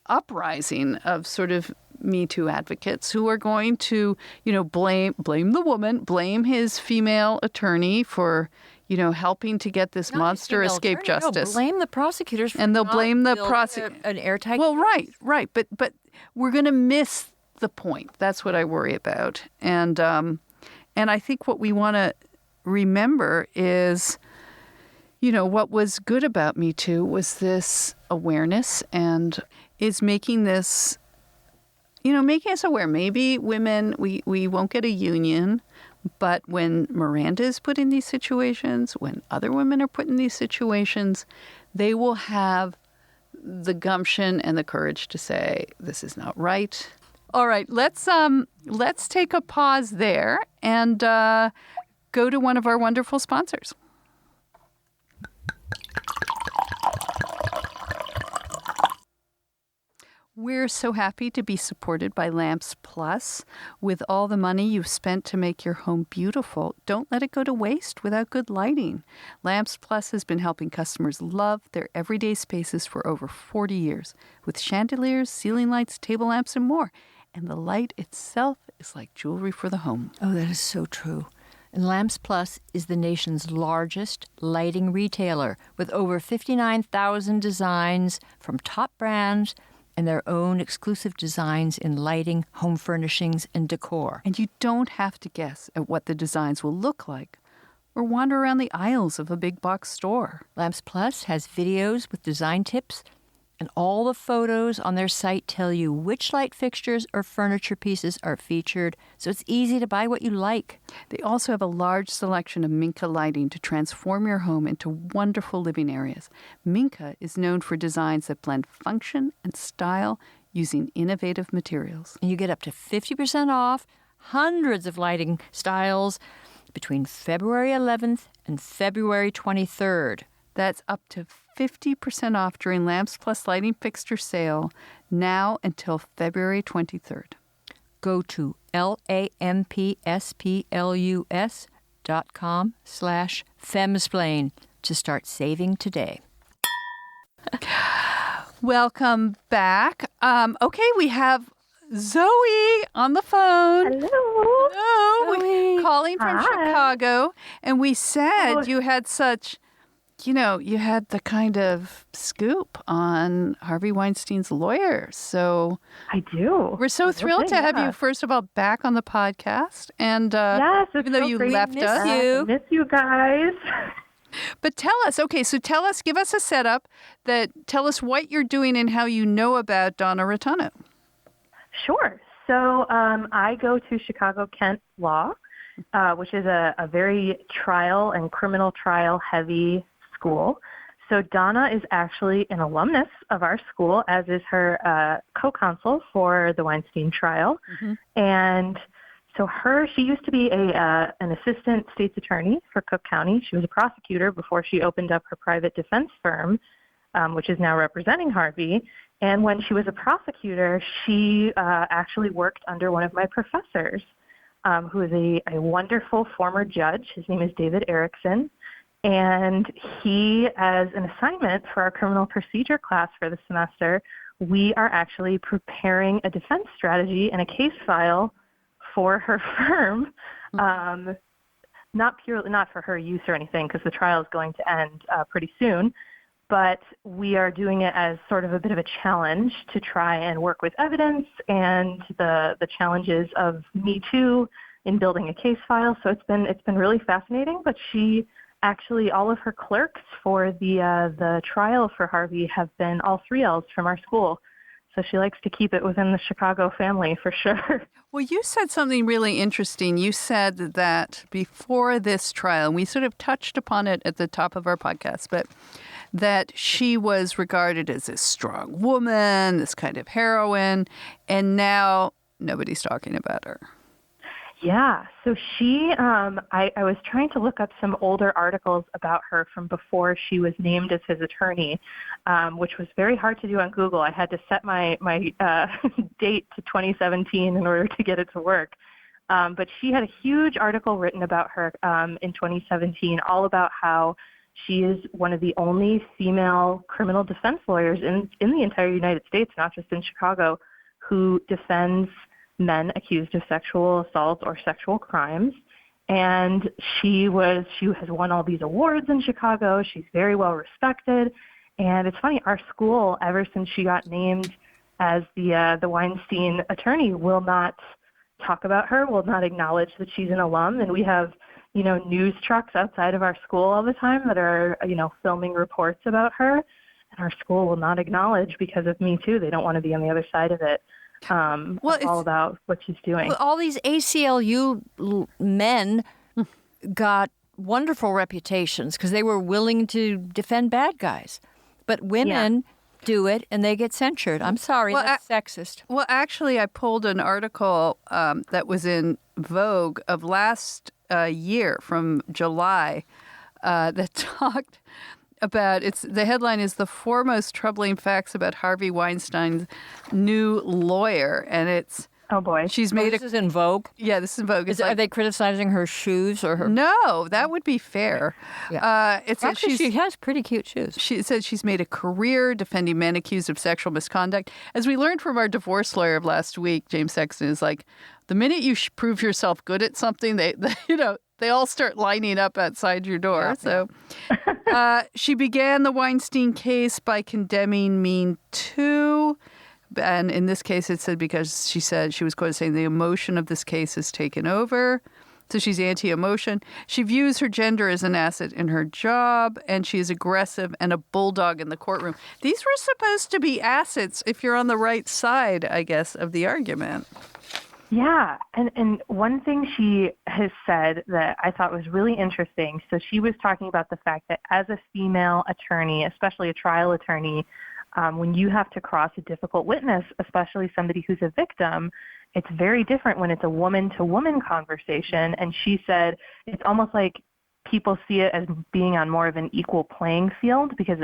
uprising of sort of Me Too advocates who are going to, you know, blame the woman, blame his female attorney for, you know, helping to get this monster escape justice. No, blame the prosecutors for and they'll not blame the building an airtight Well, case. right. But we're going to miss the point. That's what I worry about. And I think what we want to remember is, you know, what was good about Me Too was this awareness and is making this, you know, making us aware. Maybe women, we won't get a union, but when Miranda is put in these situations, when other women are put in these situations, they will have the gumption and the courage to say, this is not right. All right, let's take a pause there and go to one of our wonderful sponsors. We're so happy to be supported by Lamps Plus. With all the money you've spent to make your home beautiful, don't let it go to waste without good lighting. Lamps Plus has been helping customers love their everyday spaces for over 40 years, with chandeliers, ceiling lights, table lamps, and more. And the light itself is like jewelry for the home. Oh, that is so true. And Lamps Plus is the nation's largest lighting retailer, with over 59,000 designs from top brands and their own exclusive designs in lighting, home furnishings, and decor. And you don't have to guess at what the designs will look like or wander around the aisles of a big box store. Lamps Plus has videos with design tips, and all the photos on their site tell you which light fixtures or furniture pieces are featured, so it's easy to buy what you like. They also have a large selection of Minka lighting to transform your home into wonderful living areas. Minka is known for designs that blend function and style using innovative materials. And you get up to 50% off hundreds of lighting styles between February 11th and February 23rd. That's up to 50% off during Lamps Plus Lighting Fixture Sale now until February 23rd. Go to lampsplus.com/femsplain to start saving today. Welcome back. Okay, we have Zoe on the phone. Hello. Hello. Calling from Chicago. And we said you had such... you had the kind of scoop on Harvey Weinstein's lawyer. So I do. We're so thrilled to have you, first of all, back on the podcast. And yes, even though you left us. I miss you guys. But tell us, give us a setup tell us what you're doing and how you know about Donna Rotunno. Sure. So I go to Chicago Kent Law, which is a very trial and criminal trial heavy school. So Donna is actually an alumnus of our school, as is her co-counsel for the Weinstein trial. Mm-hmm. And so she used to be an assistant state's attorney for Cook County. She was a prosecutor before she opened up her private defense firm, which is now representing Harvey. And when she was a prosecutor, she actually worked under one of my professors, who is a wonderful former judge. His name is David Erickson. And he, as an assignment for our criminal procedure class for the semester, we are actually preparing a defense strategy and a case file for her firm, not for her use or anything, because the trial is going to end pretty soon, but we are doing it as sort of a bit of a challenge to try and work with evidence and the challenges of Me Too in building a case file. So it's been really fascinating, but actually, all of her clerks for the trial for Harvey have been all 3Ls from our school. So she likes to keep it within the Chicago family for sure. Well, you said something really interesting. You said that before this trial, and we sort of touched upon it at the top of our podcast, but that she was regarded as this strong woman, this kind of heroine, and now nobody's talking about her. Yeah, so she, I was trying to look up some older articles about her from before she was named as his attorney, which was very hard to do on Google. I had to set my date to 2017 in order to get it to work. But she had a huge article written about her in 2017, all about how she is one of the only female criminal defense lawyers in the entire United States, not just in Chicago, who defends men accused of sexual assault or sexual crimes. And she has won all these awards in Chicago. She's very well respected. And it's funny, our school, ever since she got named as the Weinstein attorney, will not talk about her, will not acknowledge that she's an alum. And we have, news trucks outside of our school all the time that are, filming reports about her. And our school will not acknowledge because of Me Too. They don't want to be on the other side of it. It's all about what she's doing. Well, all these ACLU men got wonderful reputations because they were willing to defend bad guys. But women do it and they get censured. I'm sorry, that's sexist. Well, actually, I pulled an article that was in Vogue of last year from July that talked about the headline is "The Foremost Troubling Facts About Harvey Weinstein's New Lawyer," and it's oh boy, she's made this is in Vogue. Yeah, this is in Vogue. Are they criticizing her shoes or her? No, that would be fair. Yeah. Actually, she has pretty cute shoes. She said she's made a career defending men accused of sexual misconduct. As we learned from our divorce lawyer of last week, James Sexton is like, the minute you prove yourself good at something, they all start lining up outside your door. So she began the Weinstein case by condemning Me Too. And in this case, it said because she said she was quoted saying the emotion of this case has taken over. So she's anti-emotion. She views her gender as an asset in her job, and she is aggressive and a bulldog in the courtroom. These were supposed to be assets if you're on the right side, I guess, of the argument. Yeah, and one thing she has said that I thought was really interesting, so she was talking about the fact that as a female attorney, especially a trial attorney, when you have to cross a difficult witness, especially somebody who's a victim, it's very different when it's a woman-to-woman conversation. And she said it's almost like people see it as being on more of an equal playing field because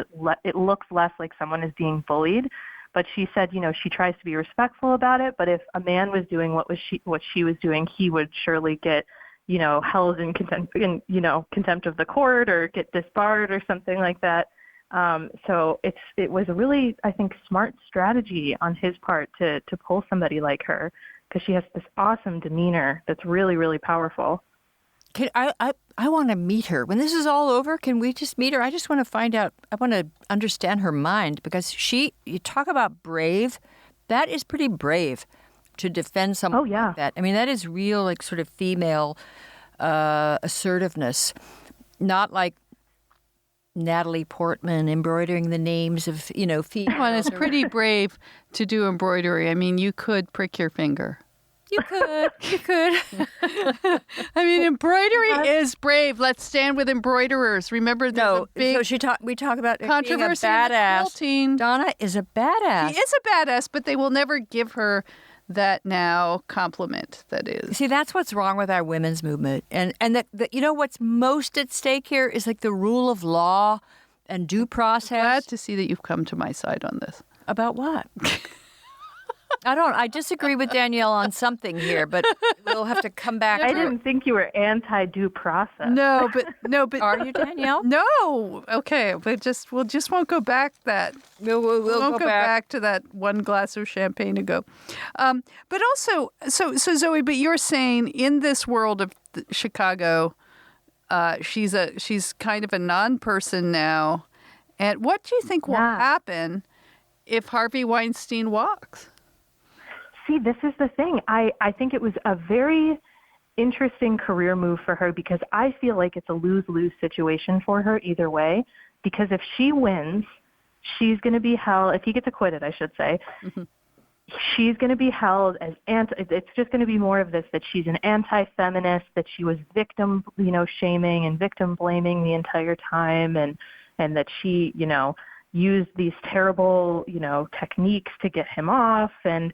it looks less like someone is being bullied. But she said, she tries to be respectful about it. But if a man was doing what she was doing, he would surely get, held in contempt of the court or get disbarred or something like that. So it was a really, I think, smart strategy on his part to pull somebody like her because she has this awesome demeanor that's really, really powerful. I want to meet her. When this is all over, can we just meet her? I just want to find out. I want to understand her mind because you talk about brave. That is pretty brave to defend someone like that. I mean, that is real, like, sort of female assertiveness. Not like Natalie Portman embroidering the names of, females. Well, it's pretty brave to do embroidery. I mean, you could prick your finger. You could. I mean, embroidery is brave. Let's stand with embroiderers. Remember, there's a big we talk about controversy being a badass. Quilting. Donna is a badass. She is a badass, but they will never give her that now compliment that is. See, that's what's wrong with our women's movement. And that what's most at stake here is like the rule of law and due process. Glad to see that you've come to my side on this. About what? I disagree with Danielle on something here, but we'll have to come back. I didn't think you were anti-due process. No, but are you, Danielle? No. Okay, but we'll just won't go back that. We'll go back to that one glass of champagne ago. But also, so Zoe, but you're saying in this world of Chicago, she's kind of a non-person now. And what do you think will happen if Harvey Weinstein walks? See, this is the thing. I think it was a very interesting career move for her because I feel like it's a lose-lose situation for her either way. Because if she wins, she's going to be held, if he gets acquitted, I should say, she's going to be held as it's just going to be more of this, that she's an anti-feminist, that she was victim, shaming and victim blaming the entire time, and that she, used these terrible, techniques to get him off. And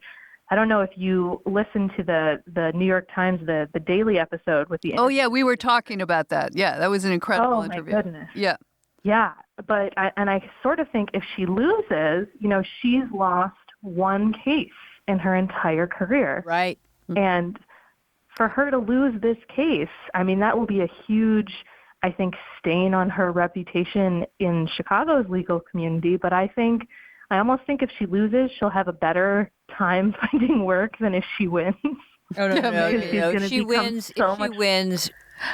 I don't know if you listened to the New York Times, the daily episode with the interview. Oh, yeah, we were talking about that. Yeah, that was an incredible interview. Oh, my goodness. Yeah. Yeah, but I sort of think if she loses, she's lost one case in her entire career. Right. And for her to lose this case, I mean, that will be a huge, I think, stain on her reputation in Chicago's legal community. But I almost think if she loses, she'll have a better time finding work than if she wins. Oh, no. If she wins,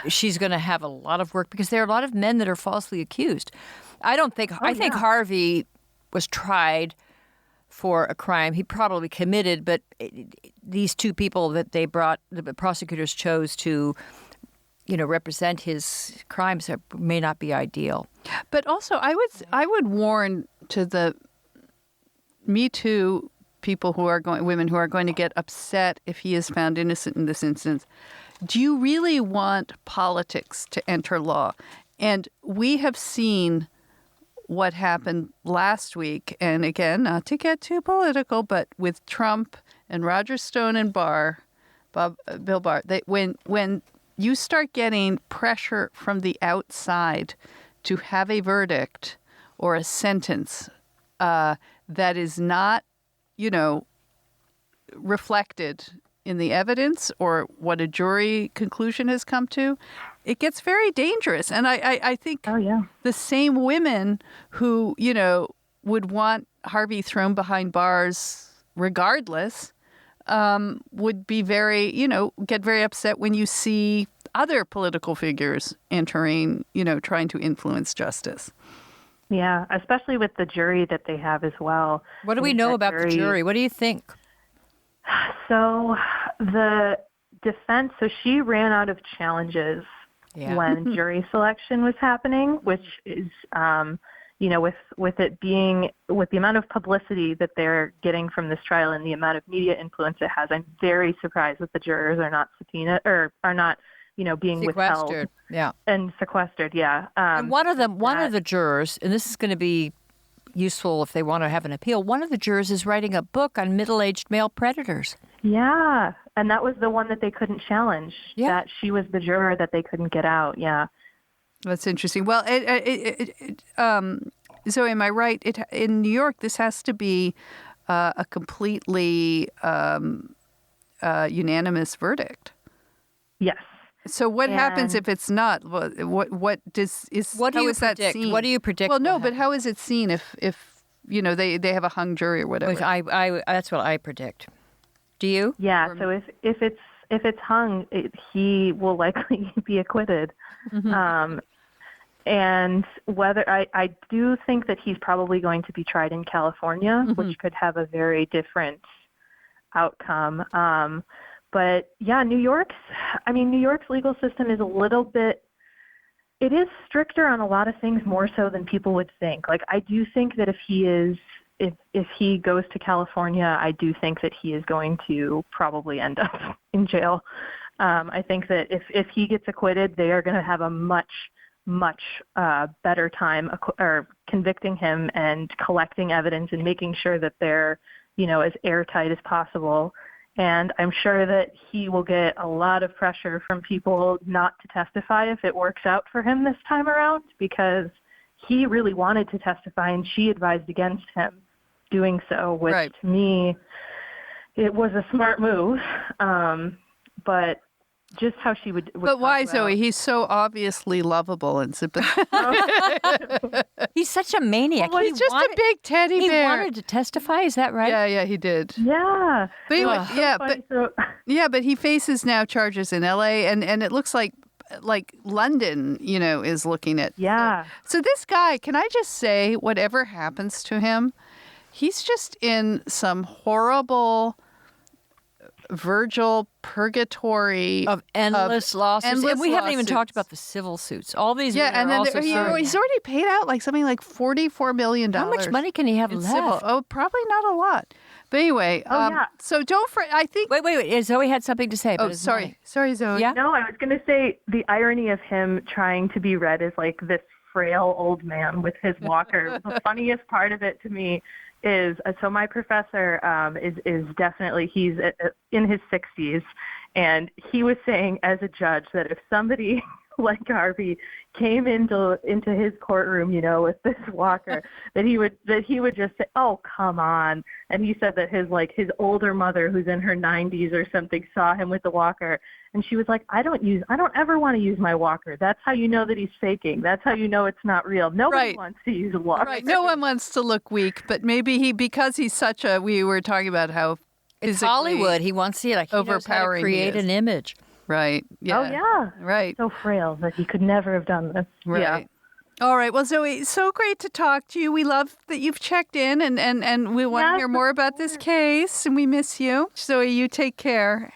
she's going to have a lot of work because there are a lot of men that are falsely accused. I think Harvey was tried for a crime he probably committed, but these two people that they brought, the prosecutors chose to, represent his crimes may not be ideal. But also, I would warn to the Me Too women who are going to get upset if he is found innocent in this instance. Do you really want politics to enter law? And we have seen what happened last week. And again, not to get too political, but with Trump and Roger Stone and Bill Barr, when you start getting pressure from the outside to have a verdict or a sentence that is not, reflected in the evidence or what a jury conclusion has come to, it gets very dangerous. And I think the same women who, would want Harvey thrown behind bars regardless would be get very upset when you see other political figures entering, trying to influence justice. Yeah, especially with the jury that they have as well. What do we know about the jury? What do you think? So the defense, she ran out of challenges when jury selection was happening, which is, with it being, with the amount of publicity that they're getting from this trial and the amount of media influence it has, I'm very surprised that the jurors are not subpoenaed or are not, being sequestered. Withheld and sequestered. Yeah. And one of the jurors, and this is going to be useful if they want to have an appeal. One of the jurors is writing a book on middle-aged male predators. Yeah, and that was the one that they couldn't challenge. Yeah. That she was the juror that they couldn't get out. Yeah. That's interesting. Well, Zoe, am I right? In New York, this has to be a completely unanimous verdict. Yes. So what happens if it's not? What do you predict? Seen? What do you predict? Well, no, but how is it seen if they have a hung jury or whatever? That's what I predict. Do you? Yeah. So if it's hung, he will likely be acquitted. Mm-hmm. And whether I do think that he's probably going to be tried in California, mm-hmm. which could have a very different outcome. But yeah, New York's legal system is a little bit, it is stricter on a lot of things more so than people would think. Like, I do think that if he goes to California, I do think that he is going to probably end up in jail. I think that if he gets acquitted, they are going to have a much better time or convicting him and collecting evidence and making sure that they're, as airtight as possible. And I'm sure that he will get a lot of pressure from people not to testify if it works out for him this time around, because he really wanted to testify and she advised against him doing so, which to me, it was a smart move. But just how she would But why, Zoe? He's so obviously lovable and sympathetic. He's such a maniac. Well, he's just a big teddy bear. He wanted to testify. Is that right? Yeah, he did. Yeah. But he faces now charges in L.A. and it looks like London, is looking at. Yeah. So this guy, can I just say, whatever happens to him, he's just in some horrible Virgil purgatory of endless lawsuits. And we haven't even talked about the civil suits. All these and then he's already paid out something like $44 million. How much money can he have left? Civil? Oh, probably not a lot. But anyway, so don't I think... Wait. Zoe had something to say. Sorry, Zoe. Yeah? No, I was going to say the irony of him trying to be read as this frail old man with his walker. The funniest part of it to me is, so my professor is definitely, he's in his 60s, and he was saying as a judge that if somebody like Harvey came into his courtroom, with this walker, that he would just say, "Oh, come on." And he said that his older mother, who's in her 90s or something, saw him with the walker, and she was like, I don't ever want to use my walker. That's how you know that he's faking. That's how you know it's not real. Nobody wants to use a walker. Right. No one wants to look weak, but maybe because he's such we were talking about how it's Hollywood. He wants to overpowering create an image. Right. Yeah. Oh, yeah. Right. So frail that he could never have done this. Right. Yeah. All right. Well, Zoe, so great to talk to you. We love that you've checked in and we want to hear more about this case, and we miss you. Zoe, you take care.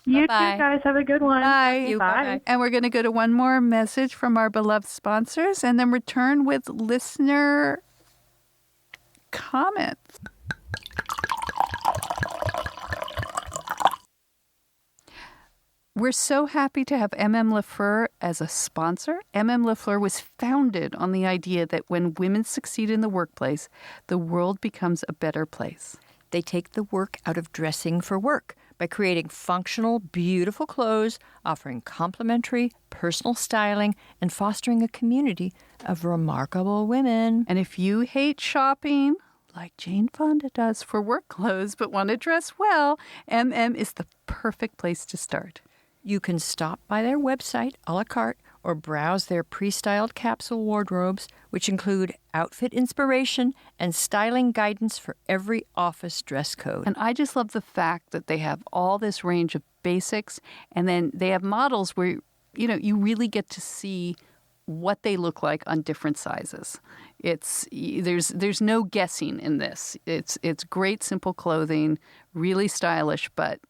You Bye-bye. too, guys. Have a good one. Bye. Bye. And we're going to go to one more message from our beloved sponsors and then return with listener comments. We're so happy to have MM Lafleur as a sponsor. MM Lafleur was founded on the idea that when women succeed in the workplace, the world becomes a better place. They take the work out of dressing for work by creating functional, beautiful clothes, offering complimentary, personal styling, and fostering a community of remarkable women. And if you hate shopping, like Jane Fonda does for work clothes, but want to dress well, MM is the perfect place to start. You can stop by their website, a la carte, or browse their pre-styled capsule wardrobes, which include outfit inspiration and styling guidance for every office dress code. And I just love the fact that they have all this range of basics, and then they have models where, you really get to see what they look like on different sizes. There's no guessing in this. It's great, simple clothing, really stylish, but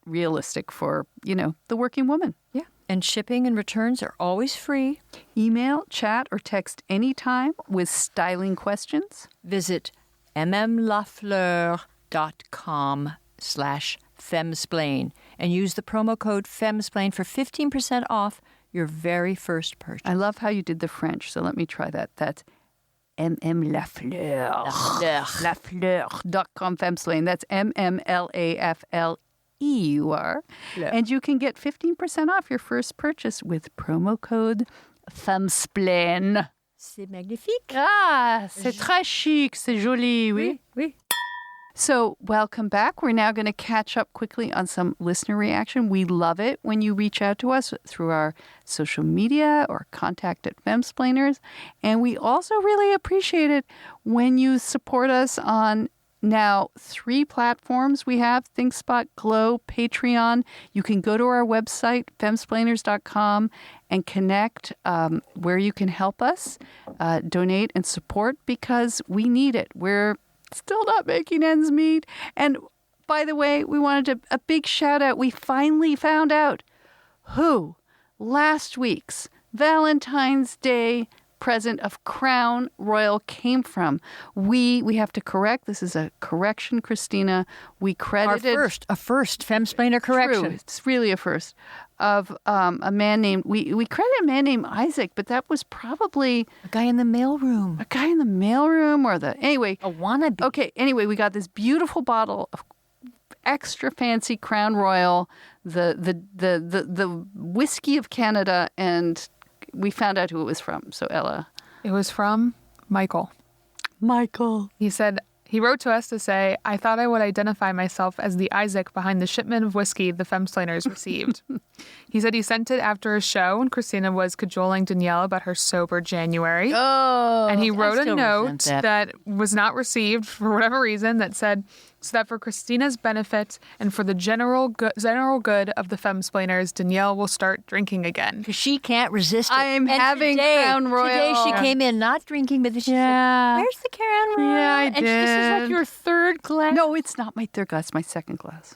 realistic for, the working woman. Yeah. And shipping and returns are always free. Email, chat, or text anytime with styling questions. Visit mmlafleur.com/femsplain and use the promo code femsplain for 15% off your very first purchase. I love how you did the French, so let me try that. That's mmlafleur.com femsplain. That's MMLAFLEUR. And you can get 15% off your first purchase with promo code femsplain. C'est magnifique. Ah, c'est très chic, c'est joli, oui. Oui. So, welcome back. We're now going to catch up quickly on some listener reaction. We love it when you reach out to us through our social media or contact at Femsplainers. And we also really appreciate it when you support us on now 3 platforms we have: ThinkSpot, Glow, Patreon. You can go to our website, femsplainers.com, and connect where you can help us donate and support, because we need it. We're still not making ends meet. And by the way, we wanted a big shout out. We finally found out who last week's Valentine's Day present of Crown Royal came from. We have to correct. This is a correction, Christina. We credited a first Femsplainer correction. True, it's really a first of a man named. We credited a man named Isaac, but that was probably A guy in the mailroom. a guy in the mailroom anyway. A wannabe. Okay. Anyway, we got this beautiful bottle of extra fancy Crown Royal, the whiskey of Canada, and we found out who it was from. So, Ella. It was from Michael. Michael. He wrote to us to say, I thought I would identify myself as the Isaac behind the shipment of whiskey the Femsplainers received. He said he sent it after a show when Christina was cajoling Danielle about her sober January. Oh. And he wrote a still note resent that was not received for whatever reason that said, so that for Christina's benefit and for the general good of the Femsplainers, Danielle will start drinking again. Because she can't resist it. I'm And having Crown Royal. Today she came in not drinking, but then she said, where's the Crown Royal? Yeah, I And this is like did. your third glass. No, it's not my third glass. My second glass.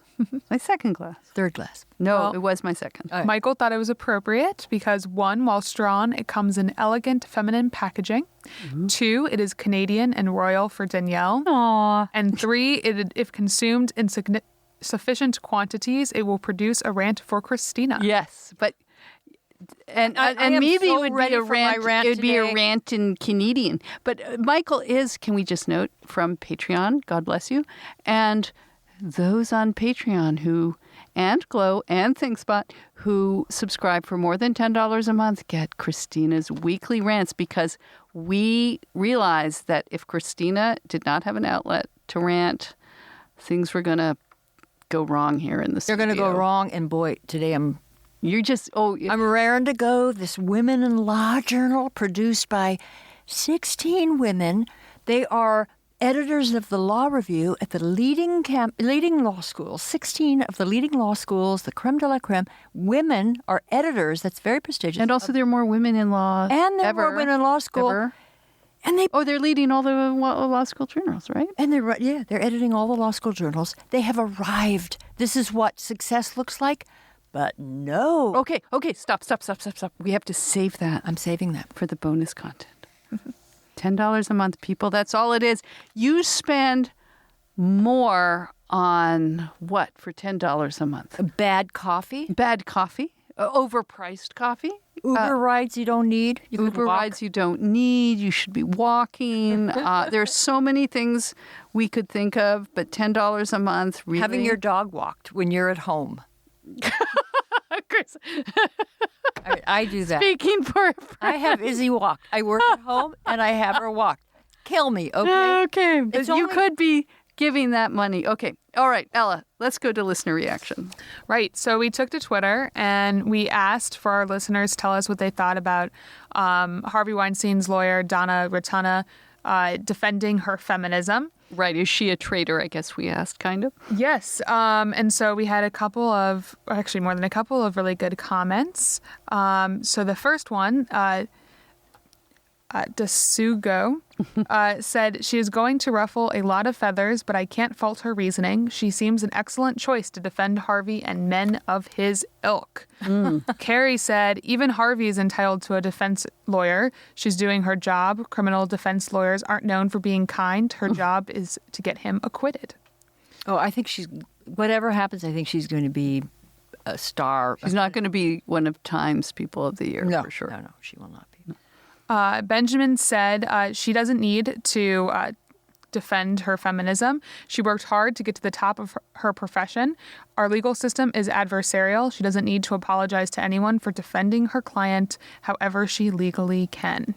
My second glass. Third glass. No, Well, it was my second. All right. Michael thought it was appropriate because 1, while strawn, it comes in elegant feminine packaging. 2, it is Canadian and royal for Danielle. Aw. And 3, if consumed in sufficient quantities, it will produce a rant for Christina. Yes, but and I am maybe so it would ready be a for my rant. rant It would be a today. rant in Canadian. But Michael is, can we just note, from Patreon. God bless you. And those on Patreon and Glow and ThinkSpot who subscribe for more than $10 a month get Christina's weekly rants, because we realized that if Christina did not have an outlet to rant, things were going to go wrong here in the They're studio. going to go wrong, and boy, today I'm I'm raring to go. This Women in Law journal produced by 16 women. They are editors of the Law Review at the leading law schools, 16 of the leading law schools, the creme de la creme. Women are editors. That's very prestigious. And also, there are more women in law. And there ever, were women in law school. ever. And they're leading all the law school journals, right? And they're editing all the law school journals. They have arrived. This is what success looks like. But no. Okay, stop. We have to save that I'm saving that. for the bonus content. $10 a month, people. That's all it is. You spend more on what for $10 a month? Bad coffee, Bad coffee, overpriced coffee, Uber rides you don't need. You can Uber walk. rides you don't need. You should be walking. There are so many things we could think of, but $10 a month, really? Having your dog walked when you're at home. Chris, I do that. speaking for I have Izzy walked. I work at home and I have her walked. Kill me, okay? Okay, It's you only- could be giving that money. Okay, all right, Ella, let's go to listener reaction. Right. So we took to Twitter and we asked for our listeners to tell us what they thought about Harvey Weinstein's lawyer, Donna Ratana, defending her feminism. Right, is she a traitor? I guess we asked, kind of. Yes. And so we had actually more than a couple of really good comments. So the first one, Dasugo, said, she is going to ruffle a lot of feathers, but I can't fault her reasoning. She seems an excellent choice to defend Harvey and men of his ilk. Carrie said, even Harvey is entitled to a defense lawyer. She's doing her job. Criminal defense lawyers aren't known for being kind. Her job is to get him acquitted. Oh, I think whatever happens, I think she's going to be a star. She's not going to be one of Time's People of the Year, No, for sure. no, she will not be. Benjamin said she doesn't need to defend her feminism. She worked hard to get to the top of her profession. Our legal system is adversarial. She doesn't need to apologize to anyone for defending her client however she legally can.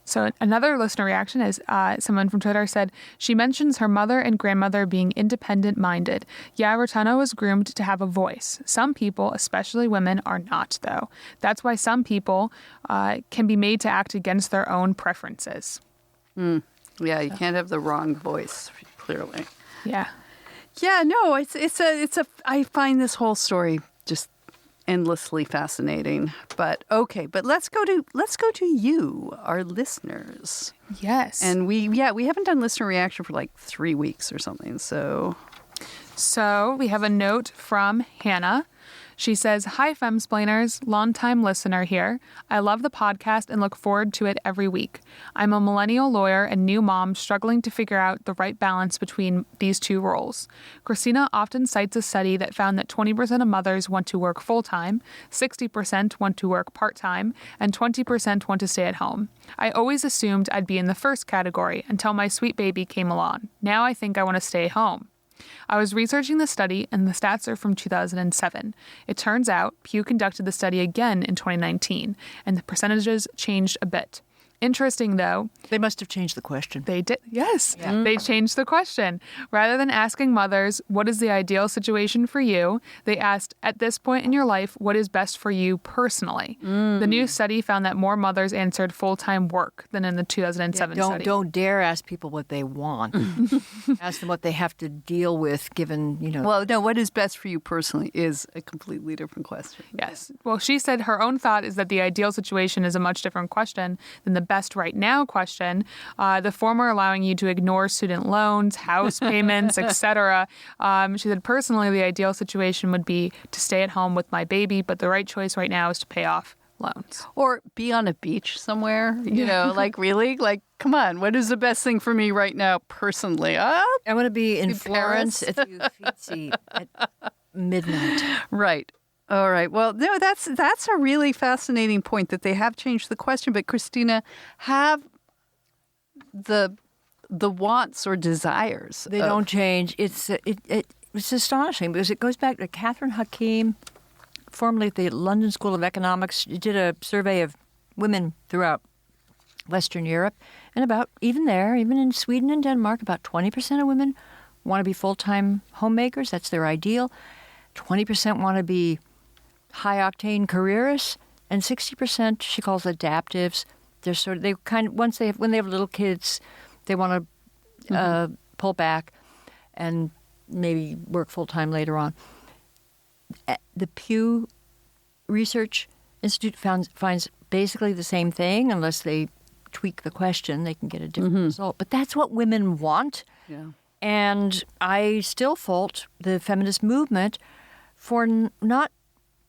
So another listener reaction is someone from Twitter said, she mentions her mother and grandmother being independent-minded. Yeah, Ratana was groomed to have a voice. Some people, especially women, are not, though. That's why some people can be made to act against their own preferences. Yeah, you can't have the wrong voice, clearly. Yeah. Yeah, no, it's a. I find this whole story just endlessly fascinating. But okay, but let's go to you, our listeners. Yes. And we haven't done listener reaction for like 3 weeks or something. So we have a note from Hannah. She says, hi, Femsplainers, longtime listener here. I love the podcast and look forward to it every week. I'm a millennial lawyer and new mom struggling to figure out the right balance between these two roles. Christina often cites a study that found that 20% of mothers want to work full-time, 60% want to work part-time, and 20% want to stay at home. I always assumed I'd be in the first category until my sweet baby came along. Now I think I want to stay home. I was researching the study, and the stats are from 2007. It turns out Pew conducted the study again in 2019, and the percentages changed a bit. Interesting, though. They must have changed the question. They did. Yes. Yeah. They changed the question. Rather than asking mothers, what is the ideal situation for you? They asked, at this point in your life, what is best for you personally? The new study found that more mothers answered full-time work than in the 2007 study. Don't dare ask people what they want. Ask them what they have to deal with given, well, no, what is best for you personally is a completely different question. Yes. Well, she said her own thought is that the ideal situation is a much different question than the best right now question. The former allowing you to ignore student loans, house payments, etc. She said, personally, the ideal situation would be to stay at home with my baby, but the right choice right now is to pay off loans. Or be on a beach somewhere, like really? Like, come on, what is the best thing for me right now personally? I want to be in Florence Florence at the Uffizi at midnight. Right. All right. Well, no, that's a really fascinating point that they have changed the question. But Christina, have the wants or desires? They don't change. It's astonishing because it goes back to Catherine Hakim, formerly at the London School of Economics. She did a survey of women throughout Western Europe, and even in Sweden and Denmark, about 20% of women want to be full-time homemakers. That's their ideal. 20% want to be high-octane careerists, and 60% she calls adaptives. When they have little kids, they want to pull back and maybe work full-time later on. The Pew Research Institute finds basically the same thing. Unless they tweak the question, they can get a different result. But that's what women want. Yeah. And I still fault the feminist movement for not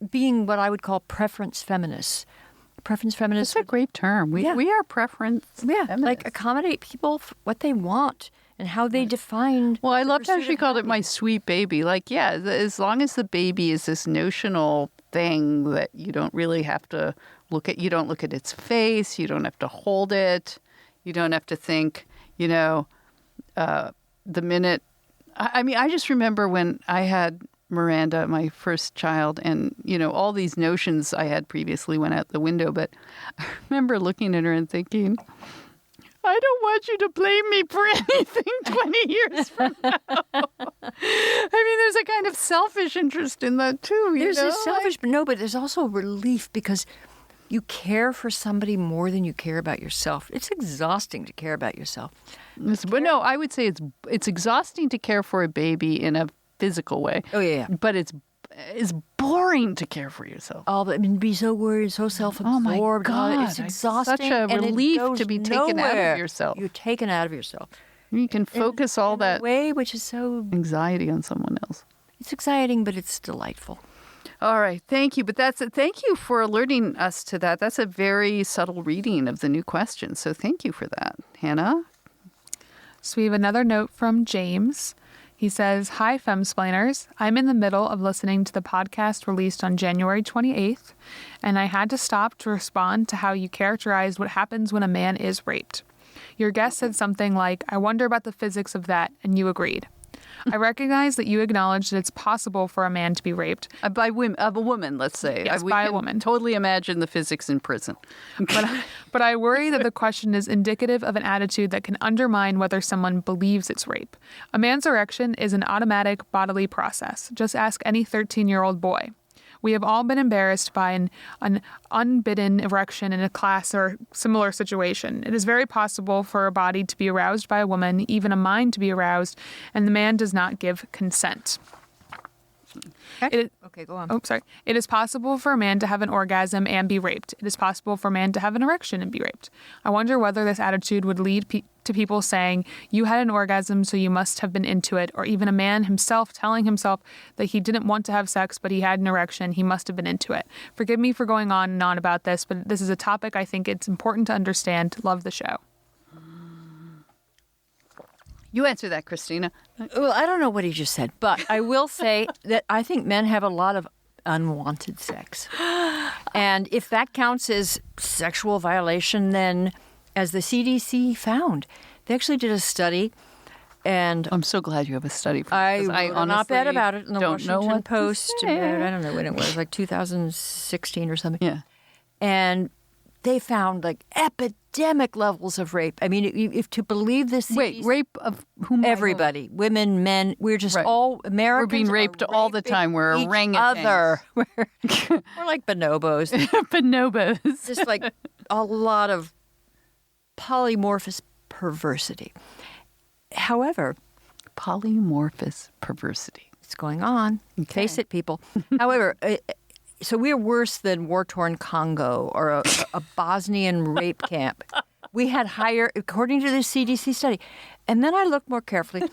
being what I would call preference feminists. Preference feminists. That's a great term. We are preference feminists. Like accommodate people for what they want and how they defined. Well, I the loved how pursuit she of called it my happiness. sweet baby. Like, yeah, as long as the baby is this notional thing that you don't really have to look at, you don't look at its face, you don't have to hold it, you don't have to think, the minute. I mean, I just remember when I had Miranda, my first child, and, all these notions I had previously went out the window. But I remember looking at her and thinking, I don't want you to blame me for anything 20 years from now. I mean, there's a kind of selfish interest in that, too. There's a selfish, but there's also relief because you care for somebody more than you care about yourself. It's exhausting to care about yourself. But no, I would say it's exhausting to care for a baby in a physical way. Oh, yeah. But it's boring to care for yourself. Be so worried, so self-absorbed. Oh, my God. It's exhausting. Such a and it relief goes to be taken out nowhere. of yourself. You're taken out of yourself. You can focus all In a that way which is so... anxiety on someone else. It's exciting, but it's delightful. All right. Thank you. But thank you for alerting us to that. That's a very subtle reading of the new question. So thank you for that. Hannah? So we have another note from James. He says, "Hi, Femsplainers. I'm in the middle of listening to the podcast released on January 28th, and I had to stop to respond to how you characterized what happens when a man is raped. Your guest said something like, 'I wonder about the physics of that,' and you agreed. I recognize that you acknowledge that it's possible for a man to be raped. Of a woman, let's say. Yes, We by a can woman. Totally imagine the physics in prison. But I worry that the question is indicative of an attitude that can undermine whether someone believes it's rape. A man's erection is an automatic bodily process. Just ask any 13-year-old boy. We have all been embarrassed by an unbidden erection in a class or similar situation. It is very possible for a body to be aroused by a woman, even a mind to be aroused, and the man does not give consent. Okay, go on. Oh, sorry. It is possible for a man to have an orgasm and be raped. It is possible for a man to have an erection and be raped. I wonder whether this attitude would lead to people saying, you had an orgasm, so you must have been into it, or even a man himself telling himself that he didn't want to have sex, but he had an erection, he must have been into it. Forgive me for going on and on about this, but this is a topic I think it's important to understand. Love the show." You answer that, Christina. Well, I don't know what he just said, but I will say that I think men have a lot of unwanted sex. And if that counts as sexual violation, then as the CDC found, they actually did a study, and I'm so glad you have a study for I this. wrote an op-ed about it in the don't know Washington what to Post. say. I don't know when it was, like 2016 or something. Yeah. And they found like epidemic levels of rape. I mean, if to believe this, Wait, rape of whom? everybody, women, men, we're just Right. all Americans. We're being are raped all the raping time. We're each orangutans. other. We're like bonobos. Bonobos. Just like a lot of polymorphous perversity. However, Polymorphous perversity. it's going on. Face it, people. However, so we're worse than war-torn Congo or a Bosnian rape camp. We had higher, according to the CDC study. And then I looked more carefully.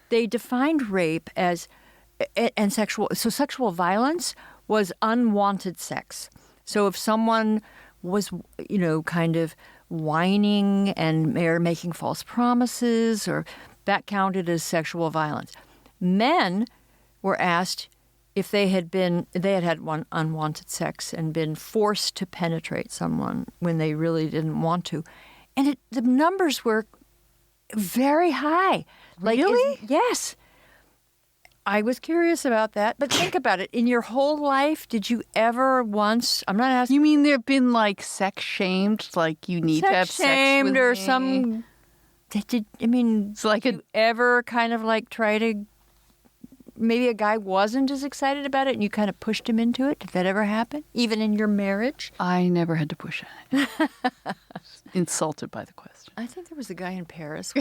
They defined rape as, and sexual violence was unwanted sex. So if someone was, kind of whining and making false promises, or that counted as sexual violence. Men were asked if they had had one unwanted sex and been forced to penetrate someone when they really didn't want to. And the numbers were very high. Really? Yes. I was curious about that. But think about it. In your whole life, did you ever once, I'm not asking. You mean there have been like sex shamed, like you need to have sex shamed with or me? some. It's like you ever kind of like try to, maybe a guy wasn't as excited about it and you kind of pushed him into it? Did that ever happen? Even in your marriage? I never had to push it. Insulted by the question. I think there was a guy in Paris,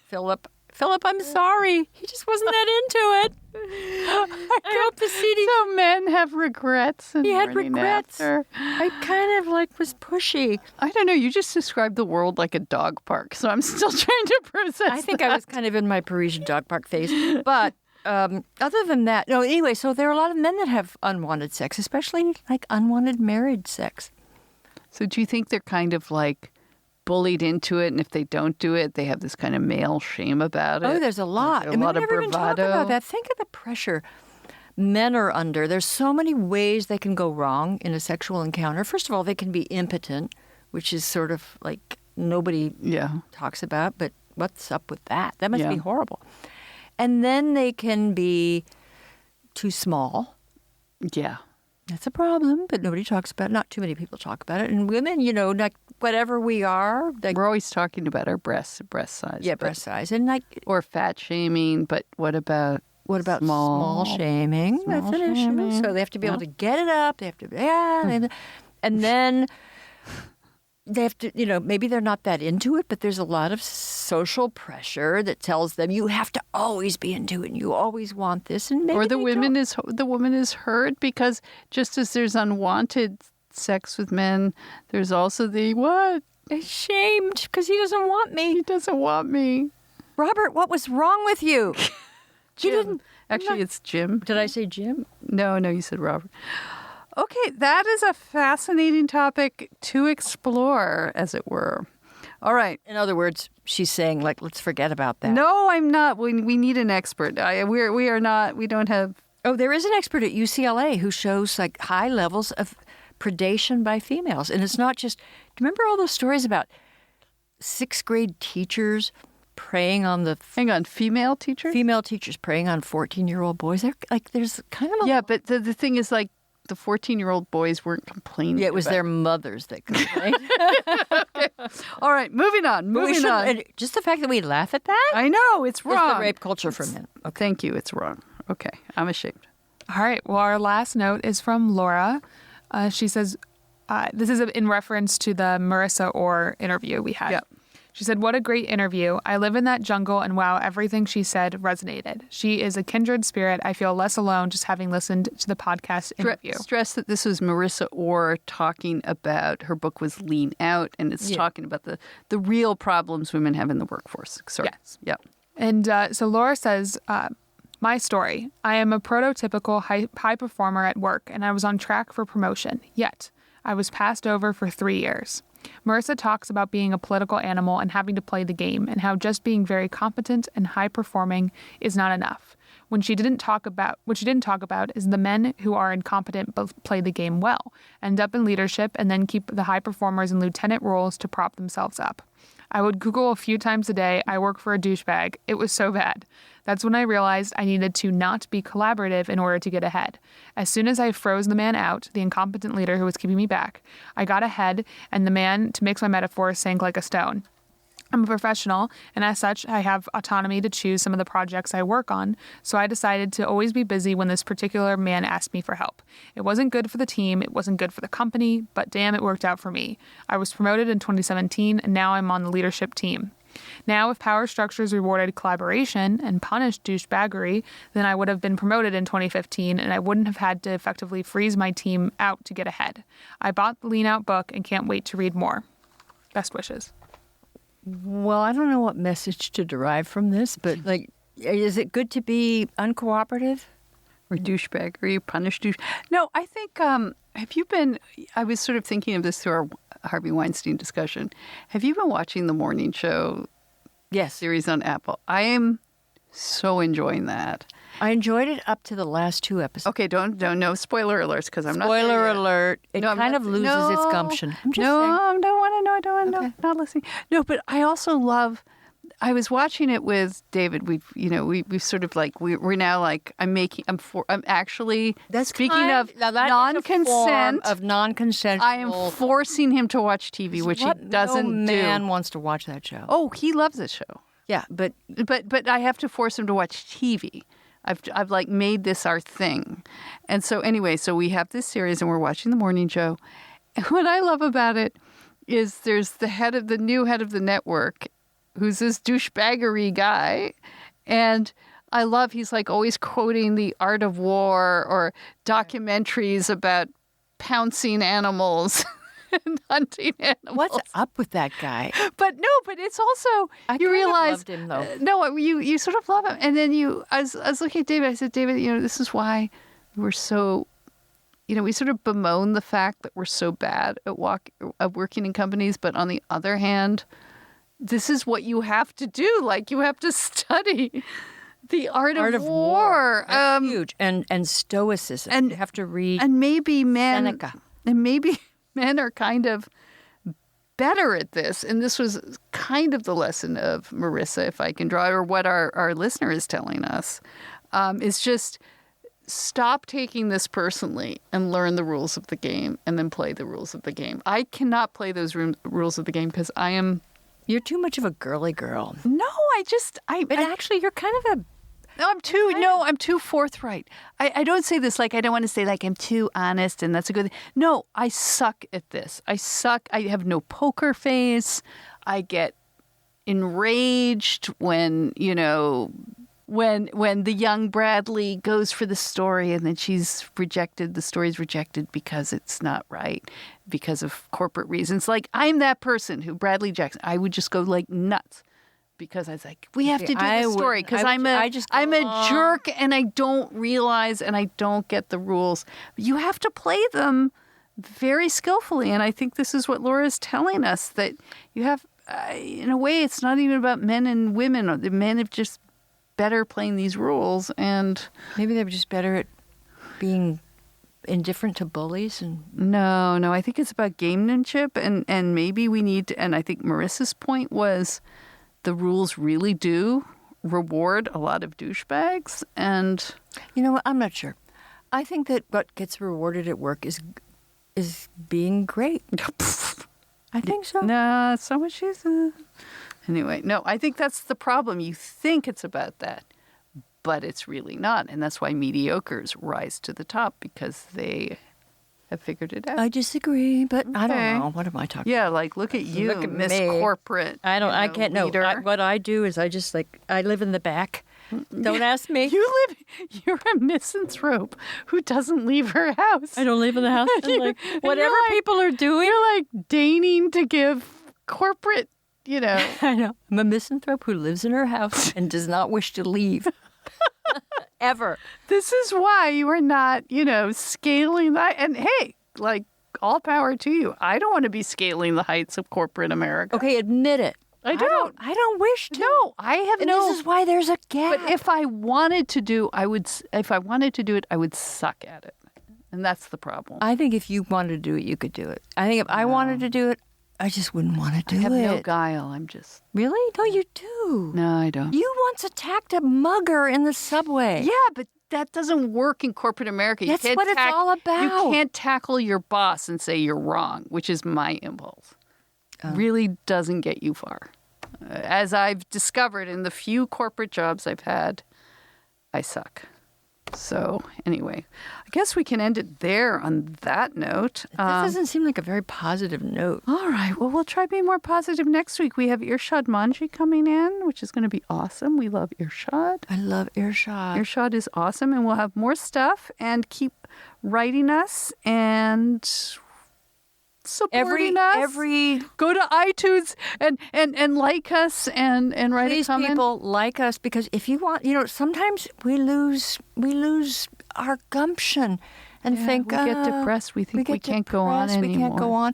Philip, I'm sorry. He just wasn't that into it. I hope the CD. So men have regrets. And He had morning regrets. after. I kind of was pushy. I don't know. You just described the world like a dog park, so I'm still trying to process. I think that. I was kind of in my Parisian dog park phase. But other than that, no, anyway, so there are a lot of men that have unwanted sex, especially like unwanted marriage sex. So do you think they're kind of like bullied into it, and if they don't do it, they have this kind of male shame about it. Oh, there's a lot. There's a lot we of never even talk bravado. about that. Think of the pressure men are under. There's so many ways they can go wrong in a sexual encounter. First of all, they can be impotent, which is sort of like nobody talks about, but what's up with that? That must be horrible. And then they can be too small. Yeah. That's a problem, but nobody talks about it. Not too many people talk about it. And women, like whatever we are. Like, we're always talking about our breast size. Yeah, breast size. And or fat shaming, but what about small shaming? That's an issue. So they have to be able to get it up. They have to, and then they have to, maybe they're not that into it, but there's a lot of social pressure that tells them you have to always be into it and you always want this. And maybe the woman is hurt because just as there's unwanted sex with men, there's also the what? Ashamed because he doesn't want me. He doesn't want me. Robert, what was wrong with you? Jim. Actually, it's Jim. Did I say Jim? No, you said Robert. Okay, that is a fascinating topic to explore, as it were. All right. In other words, she's saying, let's forget about that. No, I'm not. We need an expert. We are not. We don't have. Oh, there is an expert at UCLA who shows high levels of predation by females. And it's not just, do you remember all those stories about 6th grade teachers preying on the... Hang on, female teachers? Female teachers preying on 14-year-old boys. There's kind of a... Yeah, but the thing is the 14-year-old boys weren't complaining. Yeah, it was their mothers that complained. Okay. All right, moving on. Just the fact that we laugh at that? I know, it's wrong. It's the rape culture for men. Okay. Thank you, it's wrong. Okay, I'm ashamed. All right, well, our last note is from Laura. She says, this is in reference to the Marissa Orr interview we had. Yep. She said, what a great interview. I live in that jungle and wow, everything she said resonated. She is a kindred spirit. I feel less alone just having listened to the podcast interview. Stress that this was Marissa Orr talking about, her book was Lean Out, and it's talking about the real problems women have in the workforce. Sorry. Yes. Yep. And so Laura says, my story. I am a prototypical high performer at work and I was on track for promotion. Yet, I was passed over for 3 years. Marissa talks about being a political animal and having to play the game and how just being very competent and high performing is not enough. What she didn't talk about is the men who are incompetent but play the game well, end up in leadership and then keep the high performers in lieutenant roles to prop themselves up. I would Google a few times a day, I work for a douchebag. It was so bad. That's when I realized I needed to not be collaborative in order to get ahead. As soon as I froze the man out, the incompetent leader who was keeping me back, I got ahead, and the man, to mix my metaphor, sank like a stone. I'm a professional, and as such, I have autonomy to choose some of the projects I work on, so I decided to always be busy when this particular man asked me for help. It wasn't good for the team, it wasn't good for the company, but damn, it worked out for me. I was promoted in 2017, and now I'm on the leadership team. Now, if power structures rewarded collaboration and punished douchebaggery, then I would have been promoted in 2015 and I wouldn't have had to effectively freeze my team out to get ahead. I bought the Lean Out book and can't wait to read more. Best wishes. Well, I don't know what message to derive from this, but is it good to be uncooperative? Or douchebaggery, punish douche? No, I think, I was sort of thinking of this through our Harvey Weinstein discussion. Have you been watching the morning show series on Apple? I am so enjoying that. I enjoyed it up to the last 2 episodes. Okay, don't no spoiler alerts because I'm not. Spoiler alert! It kind of loses its gumption. I'm just saying. I don't want to know. I don't want to know. Not listening. No, but I also love. I was watching it with David. We've sort of we're now I'm actually speaking of non-consent of non-consensual. I am forcing him to watch TV, which he doesn't do. No man wants to watch that show. Oh, he loves the show. Yeah, but I have to force him to watch TV. I've made this our thing. And so anyway, so we have this series and we're watching the morning show. And what I love about it is there's the new head of the network who's this douchebaggery guy. And I love he's always quoting The Art of War or documentaries about pouncing animals. And hunting animals. What's up with that guy? But it's also you realize loved him, though. You sort of love him, and then I was looking at David. I said, David, this is why we're so we sort of bemoan the fact that we're so bad at working in companies. But on the other hand, this is what you have to do. Like, you have to study the art of war. That's huge. And stoicism. And you have to read Seneca. And maybe men are kind of better at this. And this was kind of the lesson of Marissa, if I can draw, or what our listener is telling us, is just stop taking this personally and learn the rules of the game and then play the rules of the game. I cannot play those rules of the game because I am... You're too much of a girly girl. No, But actually, you're kind of a... I'm too forthright. I don't say this like I don't want to say like I'm too honest and that's a good thing. No, I suck at this. I have no poker face. I get enraged when, when the young Bradley goes for the story and then she's rejected, the story's rejected because it's not right, because of corporate reasons. Like, I'm that person who Bradley Jackson, I would just go like nuts because I was like, we have to do this story because I'm a jerk and I don't realize and I don't get the rules. You have to play them very skillfully. And I think this is what Laura is telling us, that you have, in a way, it's not even about men and women. The men have just better playing these rules, and maybe they were just better at being indifferent to bullies. And no, I think it's about gamemanship, and maybe we need to, and I think Marissa's point was the rules really do reward a lot of douchebags. And you know what, I'm not sure. I think that what gets rewarded at work is being great. I think so. No, that's not what she said. Anyway, no, I think that's the problem. You think it's about that, but it's really not. And that's why mediocres rise to the top, because they have figured it out. I disagree, but I don't know. What am I talking about? Yeah, like, look at you, Miss me. Corporate. I can't know. What I do is I just I live in the back. Don't ask me. You're a misanthrope who doesn't leave her house. I don't live in the house. Whatever people are doing. You're like deigning to give corporate, I know. I'm a misanthrope who lives in her house and does not wish to leave. Ever. This is why you are not, scaling that. And hey, like, all power to you. I don't want to be scaling the heights of corporate America. Okay, admit it. I don't wish to. No, I have and no. This is why there's a gap. But if I wanted to do, if I wanted to do it, I would suck at it. And that's the problem. I think if you wanted to do it, you could do it. I think if I wanted to do it, I just wouldn't want to do it. I have no guile. I'm just... Really? No, you do. No, I don't. You once attacked a mugger in the subway. Yeah, but that doesn't work in corporate America. That's what it's all about. You can't tackle your boss and say you're wrong, which is my impulse. Really doesn't get you far. As I've discovered in the few corporate jobs I've had, I suck. So anyway, I guess we can end it there on that note. That doesn't seem like a very positive note. All right. Well, we'll try being more positive next week. We have Irshad Manji coming in, which is going to be awesome. We love Irshad. I love Irshad. Irshad is awesome. And we'll have more stuff, and keep writing us and supporting us. Go to iTunes and like us and write a comment. Please, people, like us, because if you want, sometimes we lose our gumption and think we get depressed. We think we can't go on anymore. We can't go on.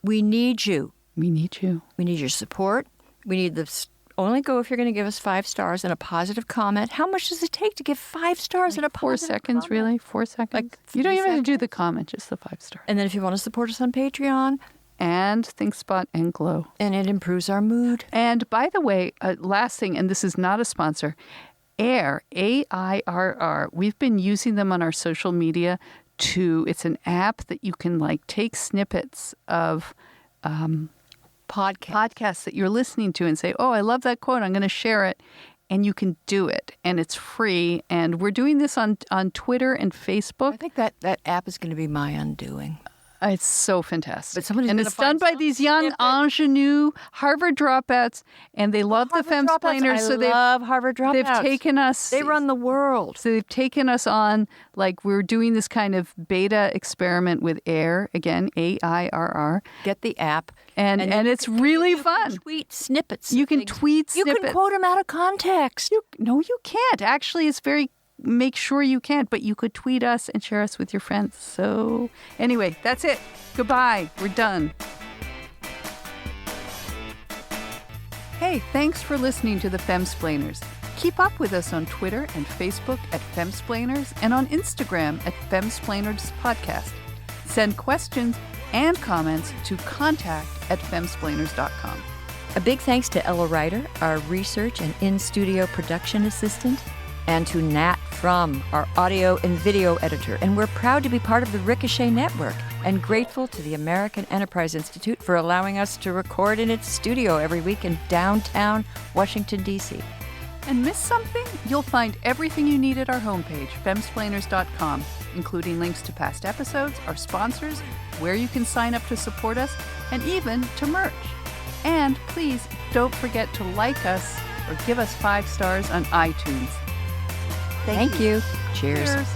We need you. We need you. We need your support. We need the. Only go if you're going to give us 5 stars and a positive comment. How much does it take to give 5 stars and a positive 4 seconds, comment? Really? 4 seconds? Like you don't even have to do seconds? the comment, just the 5 stars. And then if you want to support us on Patreon. And ThinkSpot and Glow. And it improves our mood. And by the way, last thing, and this is not a sponsor, AIRR, AIRR. We've been using them on our social media it's an app that you can take snippets of podcasts that you're listening to and say, oh, I love that quote, I'm going to share it. And you can do it. And it's free. And we're doing this on Twitter and Facebook. I think that app is going to be my undoing. It's so fantastic. But and it's done by these young ingenue Harvard dropouts, and they love the femsplainers. So they love Harvard dropouts. They've taken us. They run the world. So they've taken us on, we're doing this kind of beta experiment with AIRR, again, AIRR. Get the app. And it's really fun. You can tweet snippets. You can tweet snippets. You can quote them out of context. No, you can't. Actually, it's very make sure you can. But you could tweet us and share us with your friends. So anyway, that's it. Goodbye. We're done. Hey, thanks for listening to the Femsplainers. Keep up with us on Twitter and Facebook at Femsplainers and on Instagram at Femsplainers Podcast. Send questions and comments to contact@femsplainers.com. A big thanks to Ella Ryder, our research and in-studio production assistant, and to Nat Frum, our audio and video editor. And we're proud to be part of the Ricochet Network and grateful to the American Enterprise Institute for allowing us to record in its studio every week in downtown Washington, D.C. And miss something? You'll find everything you need at our homepage, femsplainers.com, including links to past episodes, our sponsors, where you can sign up to support us, and even to merch. And please don't forget to like us or give us 5 stars on iTunes. Thank you. Cheers. Cheers.